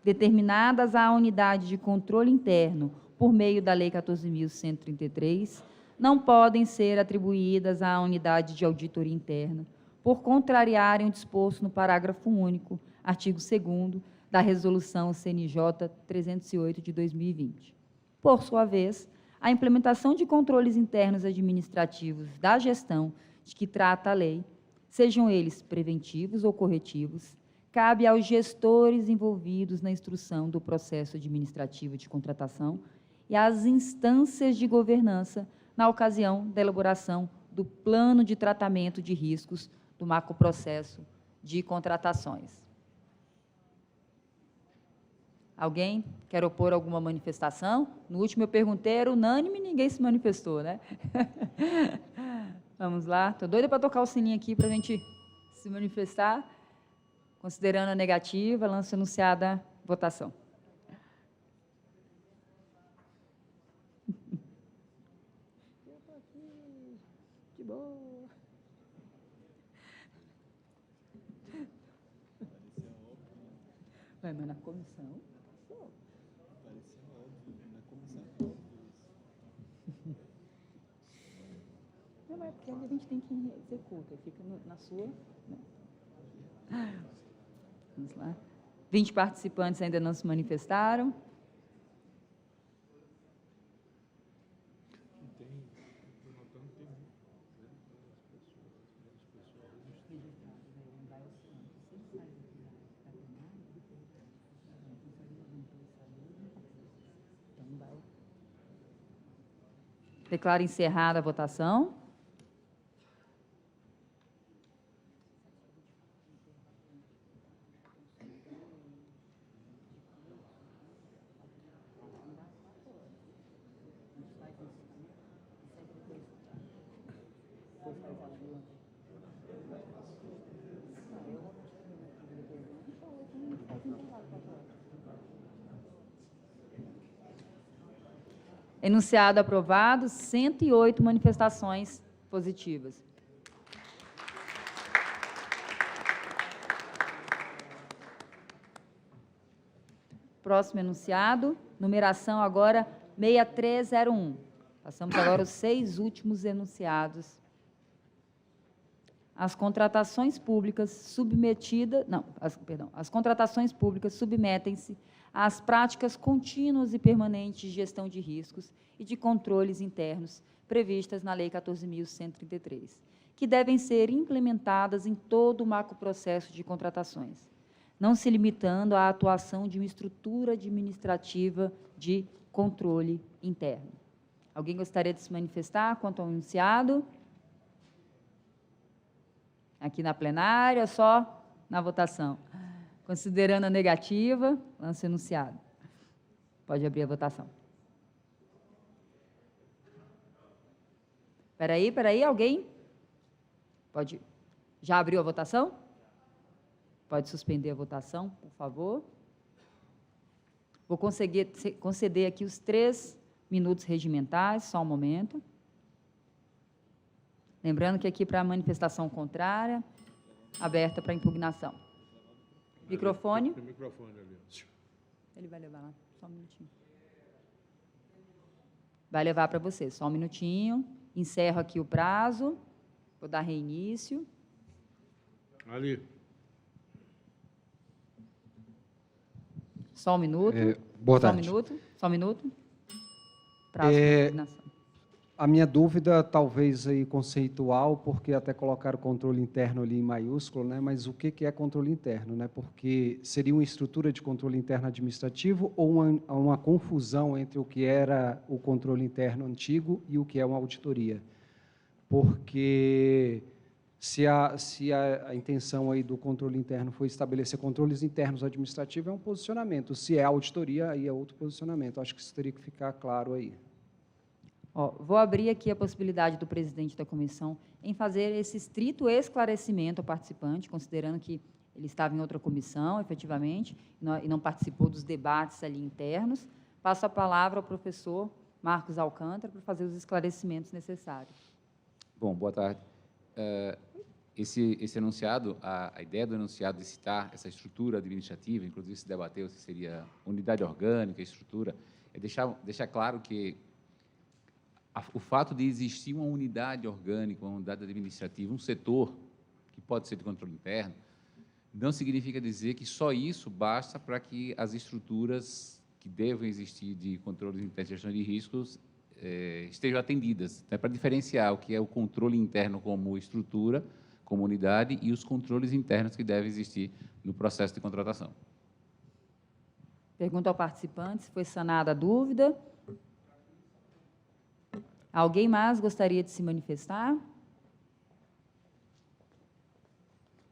determinadas à unidade de controle interno por meio da Lei 14.133 não podem ser atribuídas à unidade de auditoria interna por contrariarem o disposto no parágrafo único, artigo 2º da Resolução CNJ 308 de 2020. Por sua vez, a implementação de controles internos administrativos da gestão de que trata a lei, sejam eles preventivos ou corretivos, cabe aos gestores envolvidos na instrução do processo administrativo de contratação e às instâncias de governança na ocasião da elaboração do plano de tratamento de riscos do macroprocesso de contratações. Alguém quer opor alguma manifestação? No último eu perguntei, era unânime, ninguém se manifestou, né? Vamos lá, estou doida para tocar o sininho aqui para a gente se manifestar. Considerando a negativa, lanço anunciada a votação. Eu estou aqui, de boa. Vai, mas na comissão? Parecia óbvio, na comissão. Não, é porque a gente tem que executar, fica na sua. Vamos lá. 20 participantes ainda não se manifestaram. Declaro encerrada a votação. Enunciado aprovado, 108 manifestações positivas. Próximo enunciado, numeração agora 6301. Passamos agora aos 6 últimos enunciados. As contratações públicas as contratações públicas submetem-se às práticas contínuas e permanentes de gestão de riscos e de controles internos previstas na Lei 14.133, que devem ser implementadas em todo o macroprocesso de contratações, não se limitando à atuação de uma estrutura administrativa de controle interno. Alguém gostaria de se manifestar quanto ao enunciado? Aqui na plenária, só na votação. Considerando a negativa, lance enunciado. Pode abrir a votação. Espera aí, alguém? Pode. Já abriu a votação? Pode suspender a votação, por favor. Vou conceder aqui os 3 minutos regimentais, só um momento. Lembrando que aqui para a manifestação contrária, aberta para impugnação. Microfone. Tem microfone ali. Ele vai levar lá, só um minutinho. Vai levar para você, só um minutinho. Encerro aqui o prazo. Vou dar reinício. Ali. Só um minuto. Boa Só um tarde. minuto. Só um minuto. Prazo de designação. A minha dúvida, talvez aí conceitual, porque até colocaram controle interno ali em maiúsculo, né? Mas o que é controle interno, né? Porque seria uma estrutura de controle interno administrativo ou uma confusão entre o que era o controle interno antigo e o que é uma auditoria? Porque se a intenção aí do controle interno foi estabelecer controles internos administrativos, é um posicionamento. Se é auditoria, aí é outro posicionamento. Acho que isso teria que ficar claro aí. Ó, vou abrir aqui a possibilidade do presidente da comissão em fazer esse estrito esclarecimento ao participante, considerando que ele estava em outra comissão, efetivamente, e não participou dos debates ali internos. Passo a palavra ao professor Marcos Alcântara para fazer os esclarecimentos necessários. Bom, boa tarde. Esse enunciado, a ideia do enunciado de citar essa estrutura administrativa, inclusive se debateu se seria unidade orgânica, estrutura, é deixar claro que o fato de existir uma unidade orgânica, uma unidade administrativa, um setor que pode ser de controle interno, não significa dizer que só isso basta para que as estruturas que devem existir de controle interno de gestão de riscos estejam atendidas. Então, é para diferenciar o que é o controle interno como estrutura, como unidade, e os controles internos que devem existir no processo de contratação. Pergunta ao participante se foi sanada a dúvida. Alguém mais gostaria de se manifestar?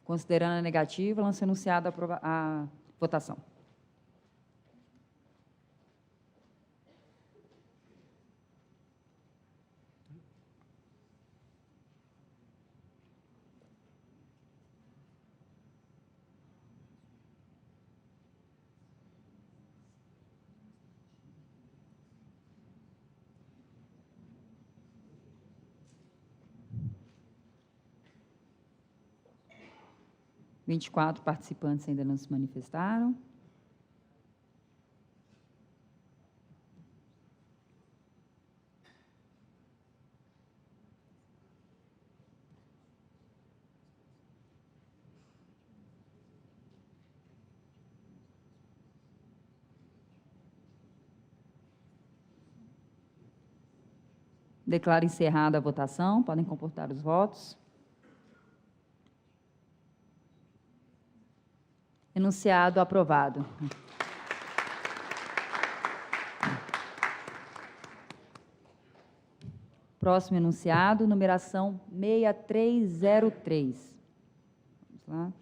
Considerando a negativa, lança anunciada a votação. Vinte e quatro participantes ainda não se manifestaram. Declaro encerrada a votação. Podem computar os votos. Enunciado aprovado. Próximo enunciado, numeração 6303. Vamos lá.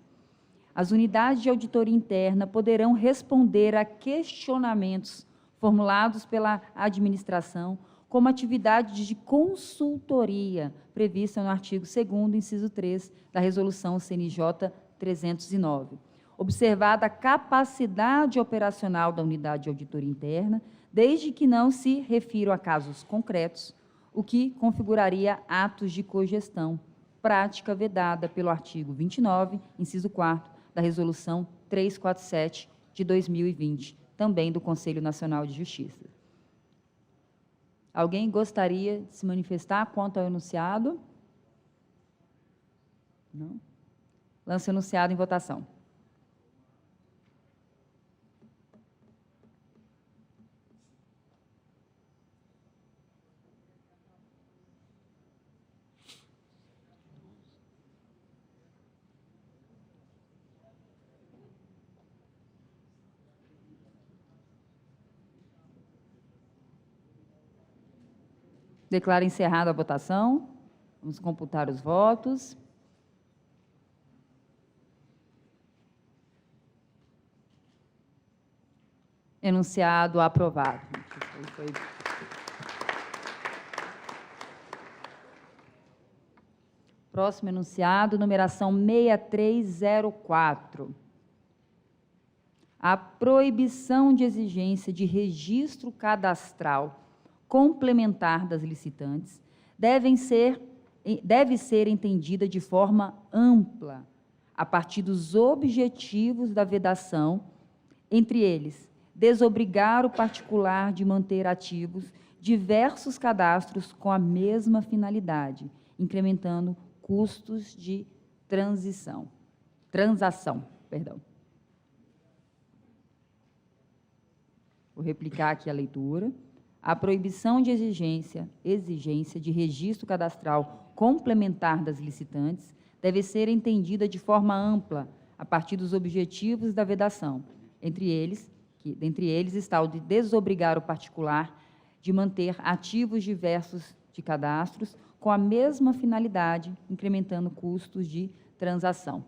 As unidades de auditoria interna poderão responder a questionamentos formulados pela administração como atividade de consultoria prevista no artigo 2º, inciso 3, da Resolução CNJ 309. Observada a capacidade operacional da unidade de auditoria interna, desde que não se refira a casos concretos, o que configuraria atos de cogestão, prática vedada pelo artigo 29, inciso 4º, da Resolução 347 de 2020, também do Conselho Nacional de Justiça. Alguém gostaria de se manifestar quanto ao enunciado? Não? Lança o enunciado em votação. Declaro encerrada a votação. Vamos computar os votos. Enunciado aprovado. Próximo enunciado, numeração 6304. A proibição de exigência de registro cadastral complementar das licitantes deve ser entendida de forma ampla, a partir dos objetivos da vedação, entre eles, desobrigar o particular de manter ativos diversos cadastros com a mesma finalidade, incrementando custos de transação. Vou replicar aqui a leitura. A proibição de exigência de registro cadastral complementar das licitantes deve ser entendida de forma ampla, a partir dos objetivos da vedação. Dentre eles está o de desobrigar o particular de manter ativos diversos de cadastros com a mesma finalidade, incrementando custos de transação.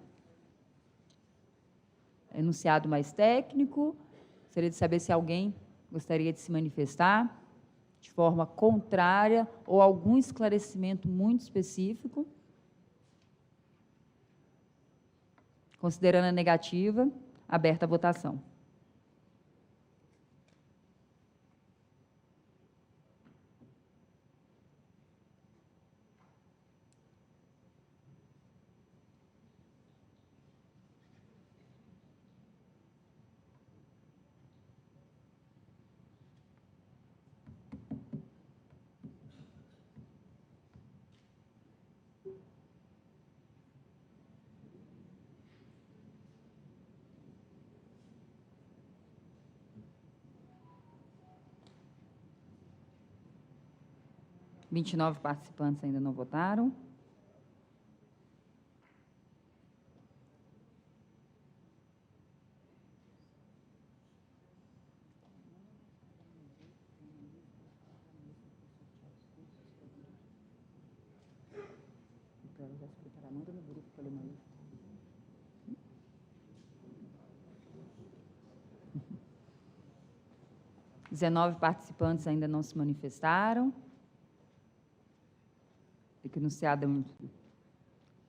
Enunciado mais técnico, gostaria de saber se alguém gostaria de se manifestar de forma contrária ou algum esclarecimento muito específico. Considerando a negativa, aberta a votação. – 29 participantes ainda não votaram. Já explicará, manda no grupo para ler mais. – 19 participantes ainda não se manifestaram. Fica enunciado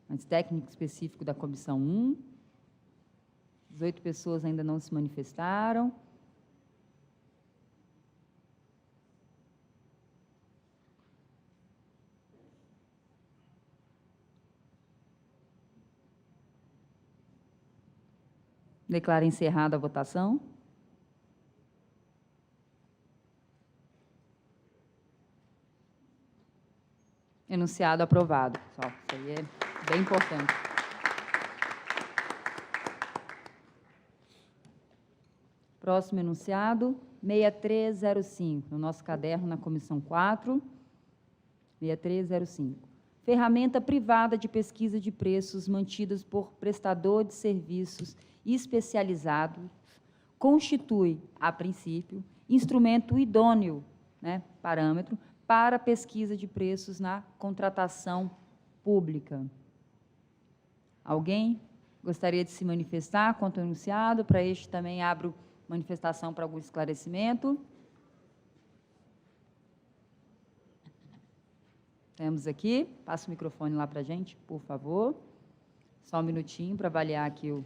mais técnico específico da comissão 1. 18 pessoas ainda não se manifestaram. Declaro encerrada a votação. Enunciado aprovado. Pessoal, isso aí é bem importante. Próximo enunciado, 6305, no nosso caderno, na comissão 4, 6305. Ferramenta privada de pesquisa de preços mantidas por prestador de serviços especializados constitui, a princípio, instrumento idôneo, parâmetro, para pesquisa de preços na contratação pública. Alguém gostaria de se manifestar contra o enunciado? Para este também abro manifestação para algum esclarecimento. Temos aqui, passa o microfone lá para a gente, por favor. Só um minutinho para avaliar aqui o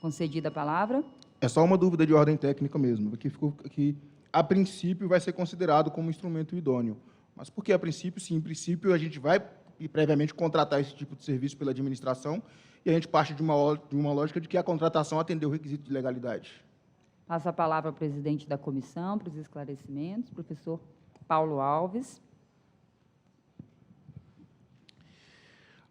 concedida a palavra. É só uma dúvida de ordem técnica mesmo, que ficou aqui. A princípio, vai ser considerado como instrumento idôneo. Mas por que a princípio? Sim, em princípio, a gente vai previamente contratar esse tipo de serviço pela administração e a gente parte de uma lógica de que a contratação atendeu o requisito de legalidade. Passo a palavra ao presidente da comissão para os esclarecimentos, professor Paulo Alves.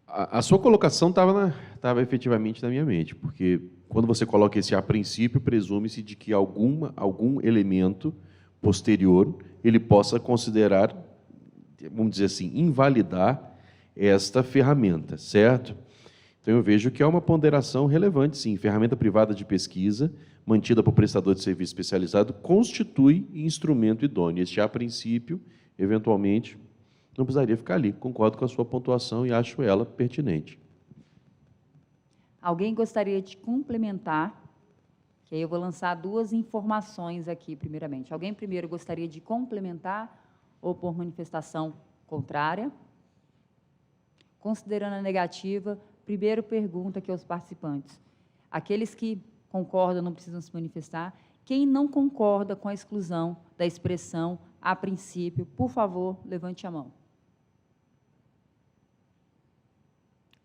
A sua colocação estava efetivamente na minha mente, porque quando você coloca esse a princípio, presume-se de que algum elemento posterior ele possa considerar, vamos dizer assim, invalidar esta ferramenta, certo? Então, eu vejo que é uma ponderação relevante, sim. Ferramenta privada de pesquisa, mantida por prestador de serviço especializado, constitui instrumento idôneo. Este, a princípio, eventualmente, não precisaria ficar ali. Concordo com a sua pontuação e acho ela pertinente. Alguém gostaria de complementar? Que aí eu vou lançar duas informações aqui, primeiramente. Alguém primeiro gostaria de complementar ou por manifestação contrária? Considerando a negativa, primeiro pergunta aqui aos participantes. Aqueles que concordam não precisam se manifestar. Quem não concorda com a exclusão da expressão a princípio, por favor, levante a mão.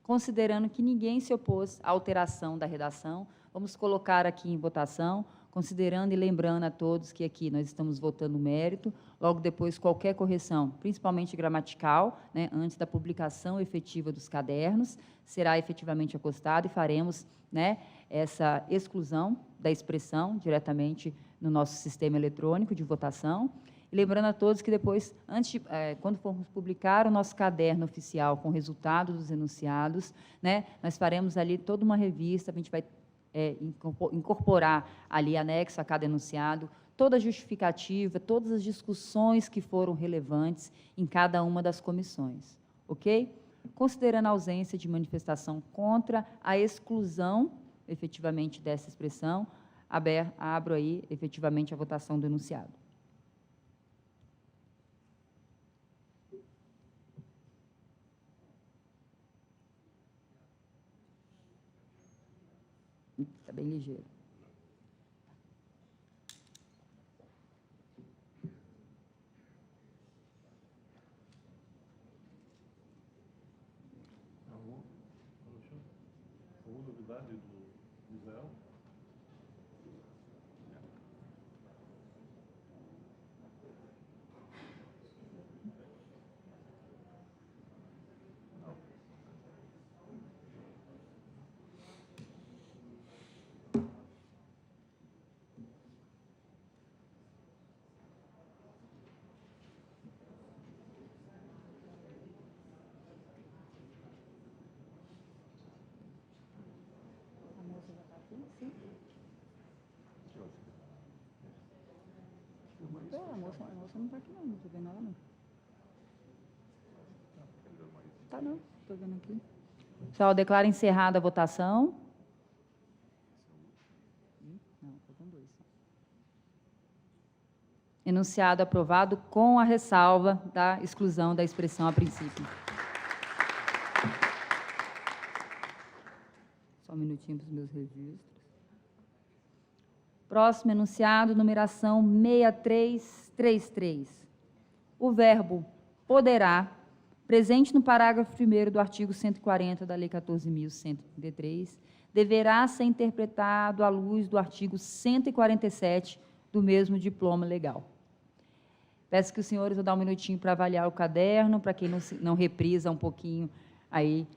Considerando que ninguém se opôs à alteração da redação, vamos colocar aqui em votação considerando e lembrando a todos que aqui nós estamos votando o mérito, logo depois qualquer correção, principalmente gramatical, né, antes da publicação efetiva dos cadernos, será efetivamente acostado e faremos, né, essa exclusão da expressão diretamente no nosso sistema eletrônico de votação. E lembrando a todos que depois, quando formos publicar o nosso caderno oficial com o resultado dos enunciados, né, nós faremos ali toda uma revista, a gente vai incorporar ali, anexo a cada enunciado, toda a justificativa, todas as discussões que foram relevantes em cada uma das comissões, ok? Considerando a ausência de manifestação contra a exclusão, efetivamente, dessa expressão, abro aí, efetivamente, a votação do enunciado. Está bem ligeiro. Alguma novidade do Israel? A moça não está aqui, não estou vendo ela, não. Tá, não, estou vendo aqui. Pessoal, declaro encerrada a votação. Não, faltam 2. Enunciado aprovado com a ressalva da exclusão da expressão a princípio. Só um minutinho para os meus registros. Próximo enunciado, numeração 6333. O verbo poderá, presente no parágrafo 1º do artigo 140 da Lei 14.133, deverá ser interpretado à luz do artigo 147 do mesmo diploma legal. Peço que os senhores vão dar um minutinho para avaliar o caderno, para quem não reprisa um pouquinho aí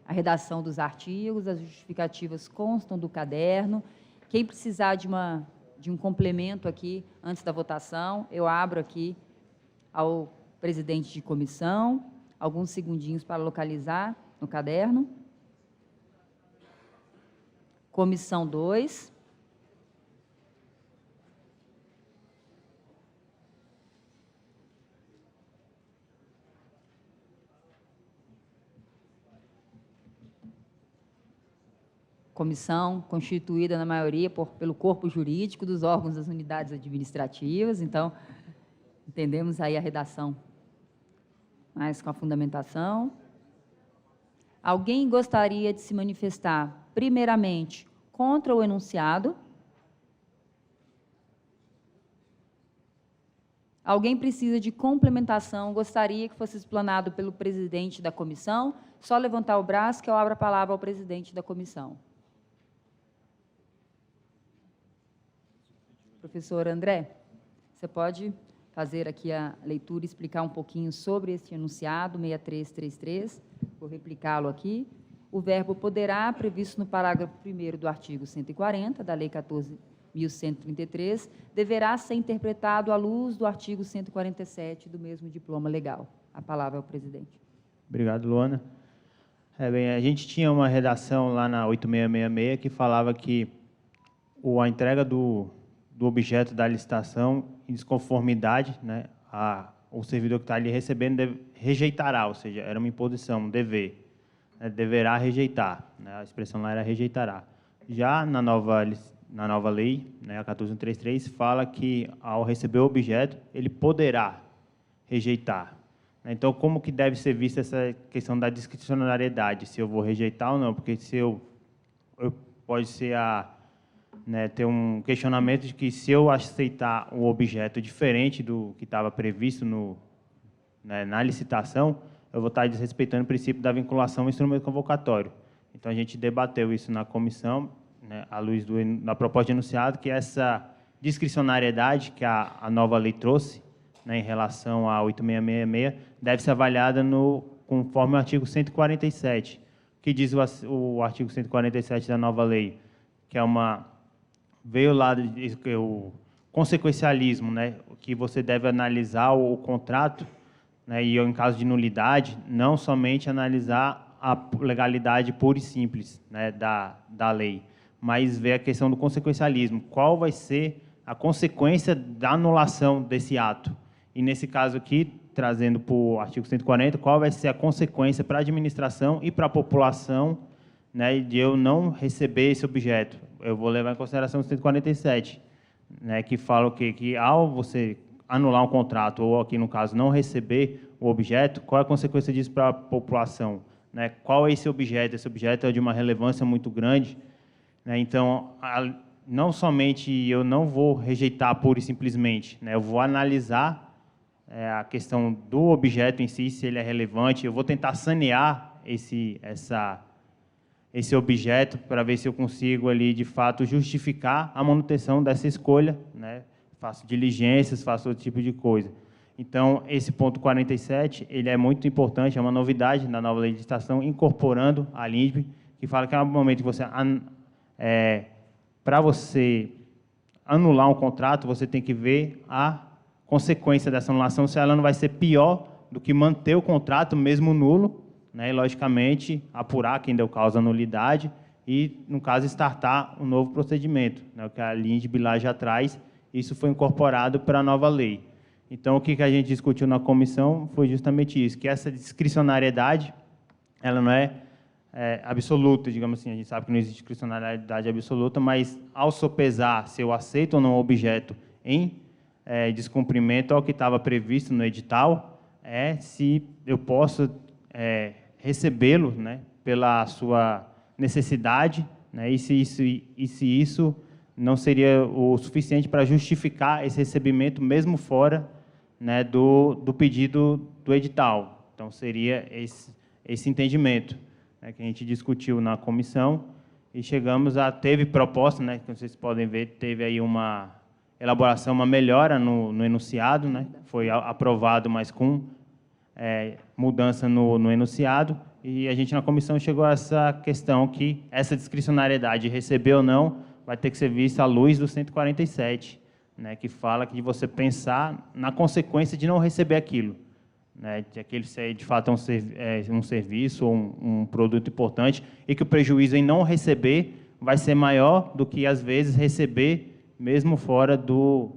a redação dos artigos, as justificativas constam do caderno. Quem precisar de um complemento aqui, antes da votação, eu abro aqui ao presidente de comissão, alguns segundinhos para localizar no caderno. Comissão 2. Comissão constituída, na maioria, pelo corpo jurídico dos órgãos das unidades administrativas. Então, entendemos aí a redação, mas com a fundamentação. Alguém gostaria de se manifestar, primeiramente, contra o enunciado? Alguém precisa de complementação, gostaria que fosse explanado pelo presidente da comissão? Só levantar o braço que eu abro a palavra ao presidente da comissão. Professor André, você pode fazer aqui a leitura e explicar um pouquinho sobre este enunciado 6333, vou replicá-lo aqui. O verbo poderá, previsto no parágrafo 1º do artigo 140 da Lei 14.133, deverá ser interpretado à luz do artigo 147 do mesmo diploma legal. A palavra ao presidente. Obrigado, Luana. Bem, a gente tinha uma redação lá na 8666 que falava que a entrega do objeto da licitação em desconformidade, né, o servidor que está ali recebendo rejeitará, ou seja, era uma imposição, um dever, né, deverá rejeitar, né, a expressão lá era rejeitará. Já na nova lei, né, a 14.133, fala que ao receber o objeto, ele poderá rejeitar. Então, como que deve ser vista essa questão da discricionariedade, se eu vou rejeitar ou não? Porque se pode ser ter um questionamento de que se eu aceitar um objeto diferente do que estava previsto na licitação, eu vou estar desrespeitando o princípio da vinculação ao instrumento convocatório. Então, a gente debateu isso na comissão, né, à luz da proposta de enunciado, que essa discricionariedade que a nova lei trouxe, né, em relação a 8666, deve ser avaliada conforme o artigo 147, que diz o artigo 147 da nova lei, que veio lá o consequencialismo, né, que você deve analisar o contrato, né, e em caso de nulidade, não somente analisar a legalidade pura e simples, né, da lei, mas ver a questão do consequencialismo. Qual vai ser a consequência da anulação desse ato? E, nesse caso aqui, trazendo para o artigo 140, qual vai ser a consequência para a administração e para a população, né, de eu não receber esse objeto? Eu vou levar em consideração o 147, né, que fala o quê? Que ao você anular um contrato, ou aqui no caso não receber o objeto, qual é a consequência disso para a população? Né? Qual é esse objeto? Esse objeto é de uma relevância muito grande, né? Então, não somente eu não vou rejeitar pura e simplesmente, né? Eu vou analisar a questão do objeto em si, se ele é relevante, eu vou tentar sanear esse objeto para ver se eu consigo ali, de fato, justificar a manutenção dessa escolha, né? Faço diligências, faço outro tipo de coisa. Então, esse ponto 47, ele é muito importante, é uma novidade na nova legislação, incorporando a LINDB, que fala que, no momento que você, para você anular um contrato, você tem que ver a consequência dessa anulação, se ela não vai ser pior do que manter o contrato mesmo nulo, né, e, logicamente, apurar quem deu causa à nulidade e, no caso, startar um novo procedimento, né, o que a LINDB lá já traz. Isso foi incorporado para a nova lei. Então, o que a gente discutiu na comissão foi justamente isso, que essa discricionariedade, ela não é absoluta, digamos assim, a gente sabe que não existe discricionariedade absoluta, mas, ao sopesar se eu aceito ou não o objeto em descumprimento ao que estava previsto no edital, se eu posso recebê-lo, né, pela sua necessidade, né, e se isso não seria o suficiente para justificar esse recebimento, mesmo fora, né, do pedido do edital. Então, seria esse entendimento, né, que a gente discutiu na comissão e chegamos teve proposta, né, que vocês podem ver, teve aí uma elaboração, uma melhora no enunciado, né, foi aprovado, mas com mudança no enunciado, e a gente na comissão chegou a essa questão que essa discricionariedade, receber ou não, vai ter que ser vista à luz do 147, né, que fala que de você pensar na consequência de não receber aquilo, né, de aquele ser de fato um serviço ou um produto importante, e que o prejuízo em não receber vai ser maior do que, às vezes, receber mesmo fora do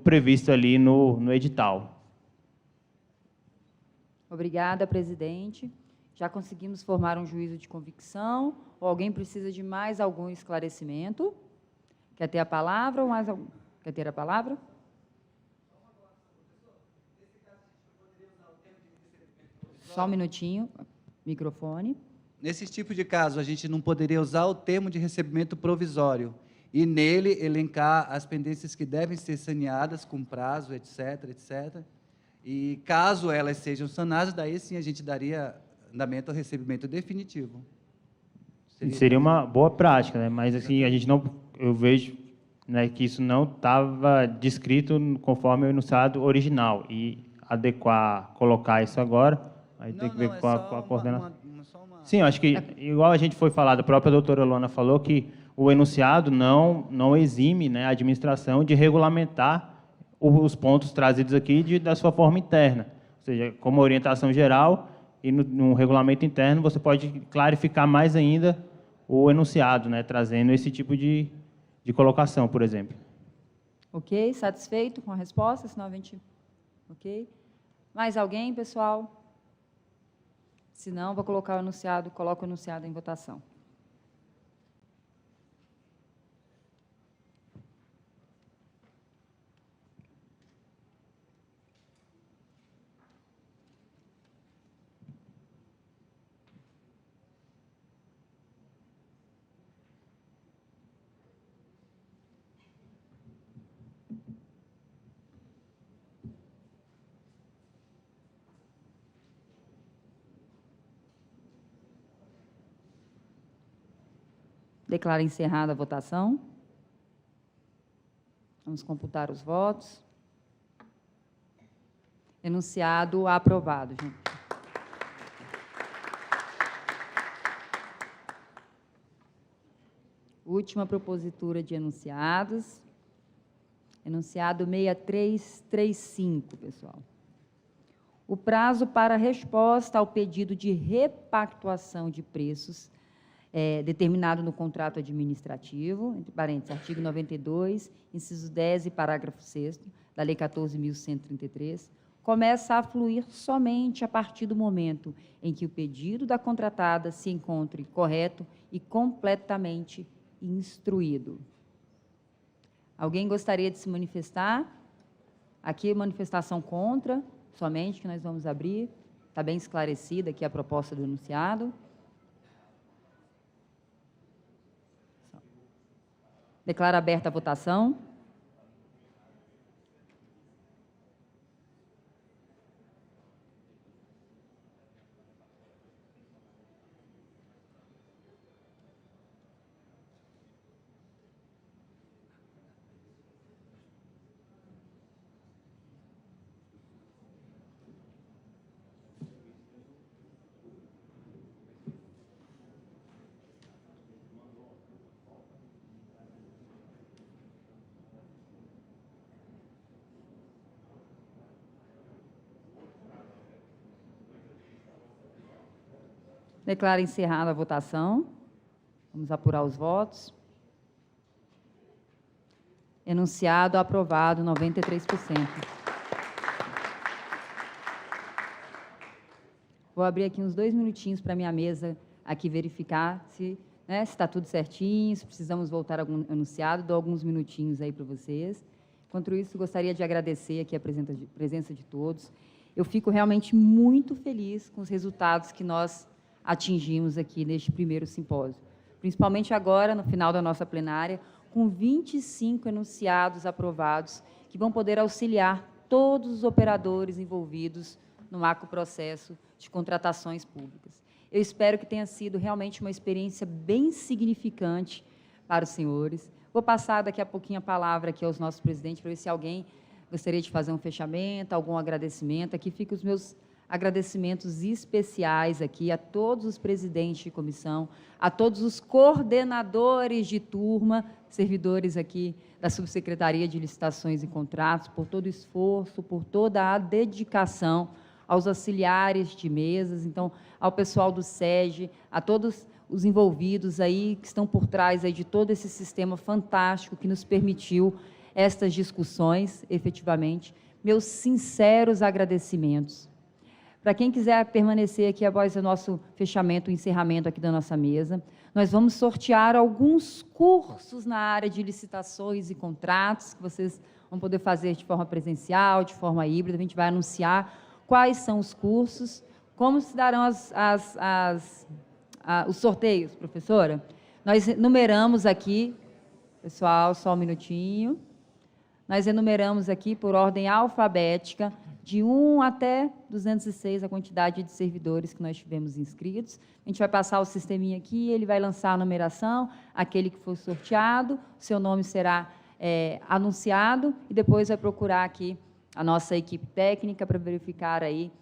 previsto ali no edital. Obrigada, presidente. Já conseguimos formar um juízo de convicção? Ou alguém precisa de mais algum esclarecimento? Quer ter a palavra ou mais algum? Quer ter a palavra? Só um minutinho. Microfone. Nesse tipo de caso, a gente não poderia usar o termo de recebimento provisório e nele elencar as pendências que devem ser saneadas com prazo, etc., etc. E caso elas sejam sanadas, daí sim a gente daria andamento ao recebimento definitivo. Seria uma boa prática, né? Mas assim, a gente não, eu vejo, né, que isso não estava descrito conforme o enunciado original, e colocar isso agora, aí tem que ver com a coordenação. Sim, eu acho que, igual a gente foi falado, a própria doutora Luana falou que o enunciado não exime, né, a administração de regulamentar os pontos trazidos aqui da sua forma interna. Ou seja, como orientação geral, e no regulamento interno você pode clarificar mais ainda o enunciado, né, trazendo esse tipo de colocação, por exemplo. Ok, satisfeito com a resposta? Senão a gente... Ok. Mais alguém, pessoal? Se não, vou colocar o enunciado, coloco o enunciado em votação. Declaro encerrada a votação. Vamos computar os votos. Enunciado aprovado, gente. Última propositura de enunciados. Enunciado 6335, pessoal. O prazo para resposta ao pedido de repactuação de preços determinado no contrato administrativo, entre parênteses, artigo 92, inciso 10 e parágrafo 6º da Lei 14.133, começa a fluir somente a partir do momento em que o pedido da contratada se encontre correto e completamente instruído. Alguém gostaria de se manifestar? Aqui, manifestação contra, somente, que nós vamos abrir. Está bem esclarecida aqui a proposta do enunciado. Declaro aberta a votação. Declaro encerrada a votação. Vamos apurar os votos. Enunciado aprovado, 93%. Vou abrir aqui uns 2 minutinhos para a minha mesa aqui verificar se está tudo certinho, se precisamos voltar a algum enunciado. Dou alguns minutinhos aí para vocês. Enquanto isso, gostaria de agradecer aqui a presença de todos. Eu fico realmente muito feliz com os resultados que nós atingimos aqui neste primeiro simpósio, principalmente agora, no final da nossa plenária, com 25 enunciados aprovados, que vão poder auxiliar todos os operadores envolvidos no macroprocesso de contratações públicas. Eu espero que tenha sido realmente uma experiência bem significante para os senhores. Vou passar daqui a pouquinho a palavra aqui aos nossos presidentes, para ver se alguém gostaria de fazer um fechamento, algum agradecimento. Aqui ficam os meus agradecimentos especiais aqui a todos os presidentes de comissão, a todos os coordenadores de turma, servidores aqui da Subsecretaria de Licitações e Contratos, por todo o esforço, por toda a dedicação, aos auxiliares de mesas, então, ao pessoal do SEG, a todos os envolvidos aí, que estão por trás aí de todo esse sistema fantástico que nos permitiu estas discussões, efetivamente. Meus sinceros agradecimentos. Para quem quiser permanecer aqui após o nosso fechamento, o encerramento aqui da nossa mesa, nós vamos sortear alguns cursos na área de licitações e contratos, que vocês vão poder fazer de forma presencial, de forma híbrida. A gente vai anunciar quais são os cursos, como se darão os sorteios, professora. Nós enumeramos aqui, pessoal, só um minutinho, nós enumeramos aqui por ordem alfabética, de 1 até 206 a quantidade de servidores que nós tivemos inscritos. A gente vai passar o sisteminha aqui, ele vai lançar a numeração, aquele que for sorteado, seu nome será anunciado, e depois vai procurar aqui a nossa equipe técnica para verificar aí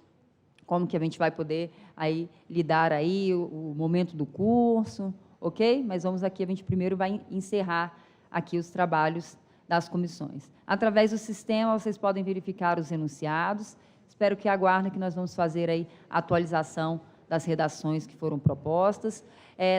como que a gente vai poder aí lidar aí o momento do curso, ok? Mas vamos aqui, a gente primeiro vai encerrar aqui os trabalhos das comissões. Através do sistema, vocês podem verificar os enunciados. Espero que aguardem que nós vamos fazer aí a atualização das redações que foram propostas.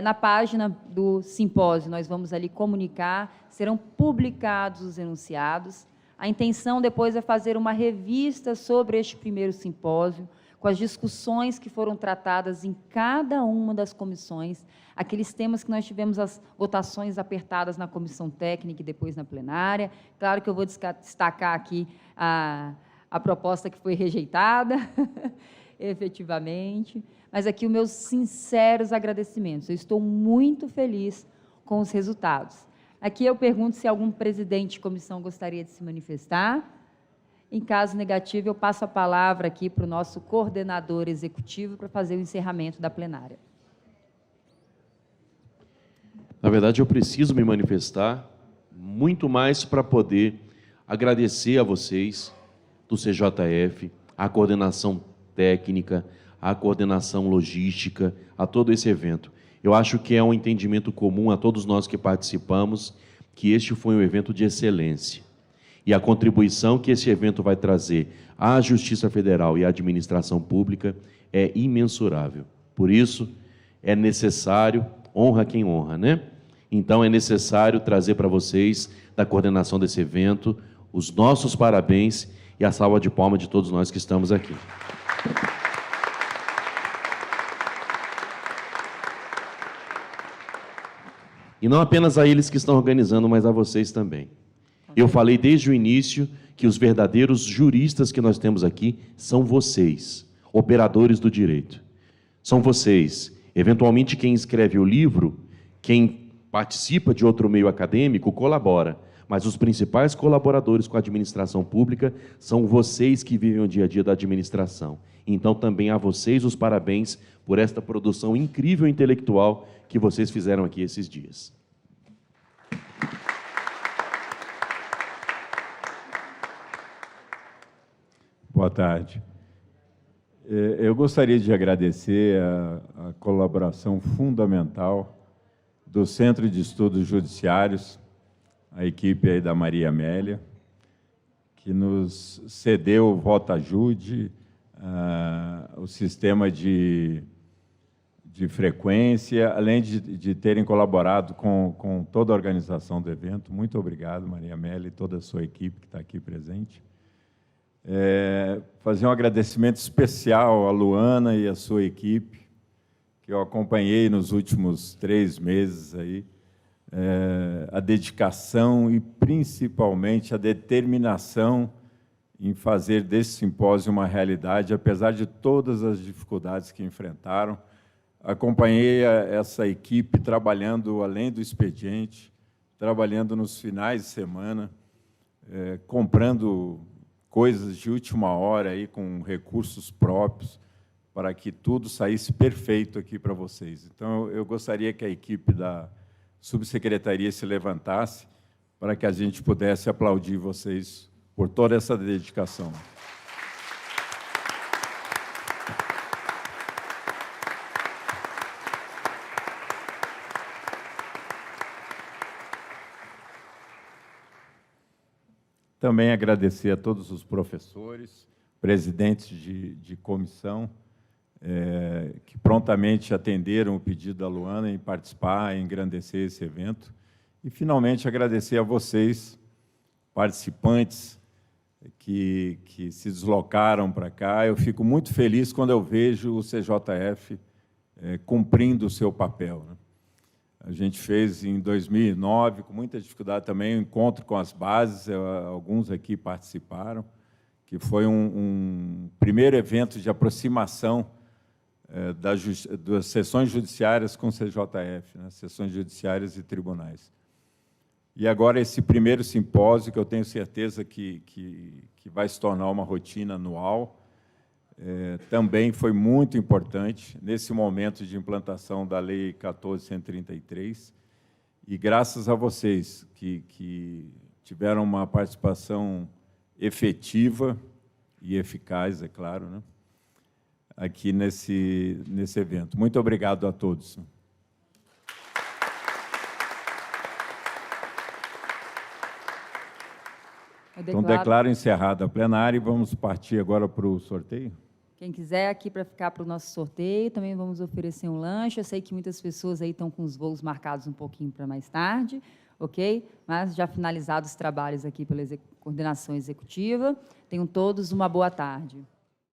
Na página do simpósio, nós vamos ali comunicar, serão publicados os enunciados. A intenção depois é fazer uma revista sobre este primeiro simpósio, com as discussões que foram tratadas em cada uma das comissões, aqueles temas que nós tivemos as votações apertadas na comissão técnica e depois na plenária. Claro que eu vou destacar aqui a proposta que foi rejeitada, efetivamente, mas aqui os meus sinceros agradecimentos. Eu estou muito feliz com os resultados. Aqui eu pergunto se algum presidente de comissão gostaria de se manifestar. Em caso negativo, eu passo a palavra aqui para o nosso coordenador executivo para fazer o encerramento da plenária. Na verdade, eu preciso me manifestar muito mais para poder agradecer a vocês do CJF, a coordenação técnica, a coordenação logística, a todo esse evento. Eu acho que é um entendimento comum a todos nós que participamos, que este foi um evento de excelência. E a contribuição que esse evento vai trazer à Justiça Federal e à administração pública é imensurável. Por isso, é necessário, honra quem honra, né? Então, é necessário trazer para vocês, da coordenação desse evento, os nossos parabéns e a salva de palmas de todos nós que estamos aqui. E não apenas a eles que estão organizando, mas a vocês também. Eu falei desde o início que os verdadeiros juristas que nós temos aqui são vocês, operadores do direito. São vocês. Eventualmente, quem escreve o livro, quem participa de outro meio acadêmico, colabora. Mas os principais colaboradores com a administração pública são vocês que vivem o dia a dia da administração. Então, também a vocês os parabéns por esta produção incrível intelectual que vocês fizeram aqui esses dias. Boa tarde. Eu gostaria de agradecer a colaboração fundamental do Centro de Estudos Judiciários, a equipe aí da Maria Amélia, que nos cedeu o VotaJude, o sistema de frequência, além de terem colaborado com toda a organização do evento. Muito obrigado, Maria Amélia, e toda a sua equipe que está aqui presente. Fazer um agradecimento especial à Luana e à sua equipe, que eu acompanhei nos últimos 3 meses aí, a dedicação e, principalmente, a determinação em fazer desse simpósio uma realidade, apesar de todas as dificuldades que enfrentaram. Acompanhei essa equipe trabalhando além do expediente, trabalhando nos finais de semana, comprando coisas de última hora aí, com recursos próprios, para que tudo saísse perfeito aqui para vocês. Então, eu gostaria que a equipe da subsecretaria se levantasse para que a gente pudesse aplaudir vocês por toda essa dedicação. Também agradecer a todos os professores, presidentes de comissão, que prontamente atenderam o pedido da Luana em participar, em engrandecer esse evento. E, finalmente, agradecer a vocês, participantes, que se deslocaram para cá. Eu fico muito feliz quando eu vejo o CJF cumprindo o seu papel, né? A gente fez em 2009, com muita dificuldade também, um encontro com as bases, alguns aqui participaram, que foi um primeiro evento de aproximação das sessões judiciárias com o CJF, né, sessões judiciárias e tribunais. E agora esse primeiro simpósio, que eu tenho certeza que vai se tornar uma rotina anual, também foi muito importante nesse momento de implantação da Lei 14.133, e graças a vocês que tiveram uma participação efetiva e eficaz, é claro, né, aqui nesse evento. Muito obrigado a todos. Então, declaro encerrada a plenária e vamos partir agora para o sorteio. Quem quiser aqui para ficar para o nosso sorteio, também vamos oferecer um lanche. Eu sei que muitas pessoas aí estão com os voos marcados um pouquinho para mais tarde, ok? Mas já finalizados os trabalhos aqui pela coordenação executiva. Tenham todos uma boa tarde.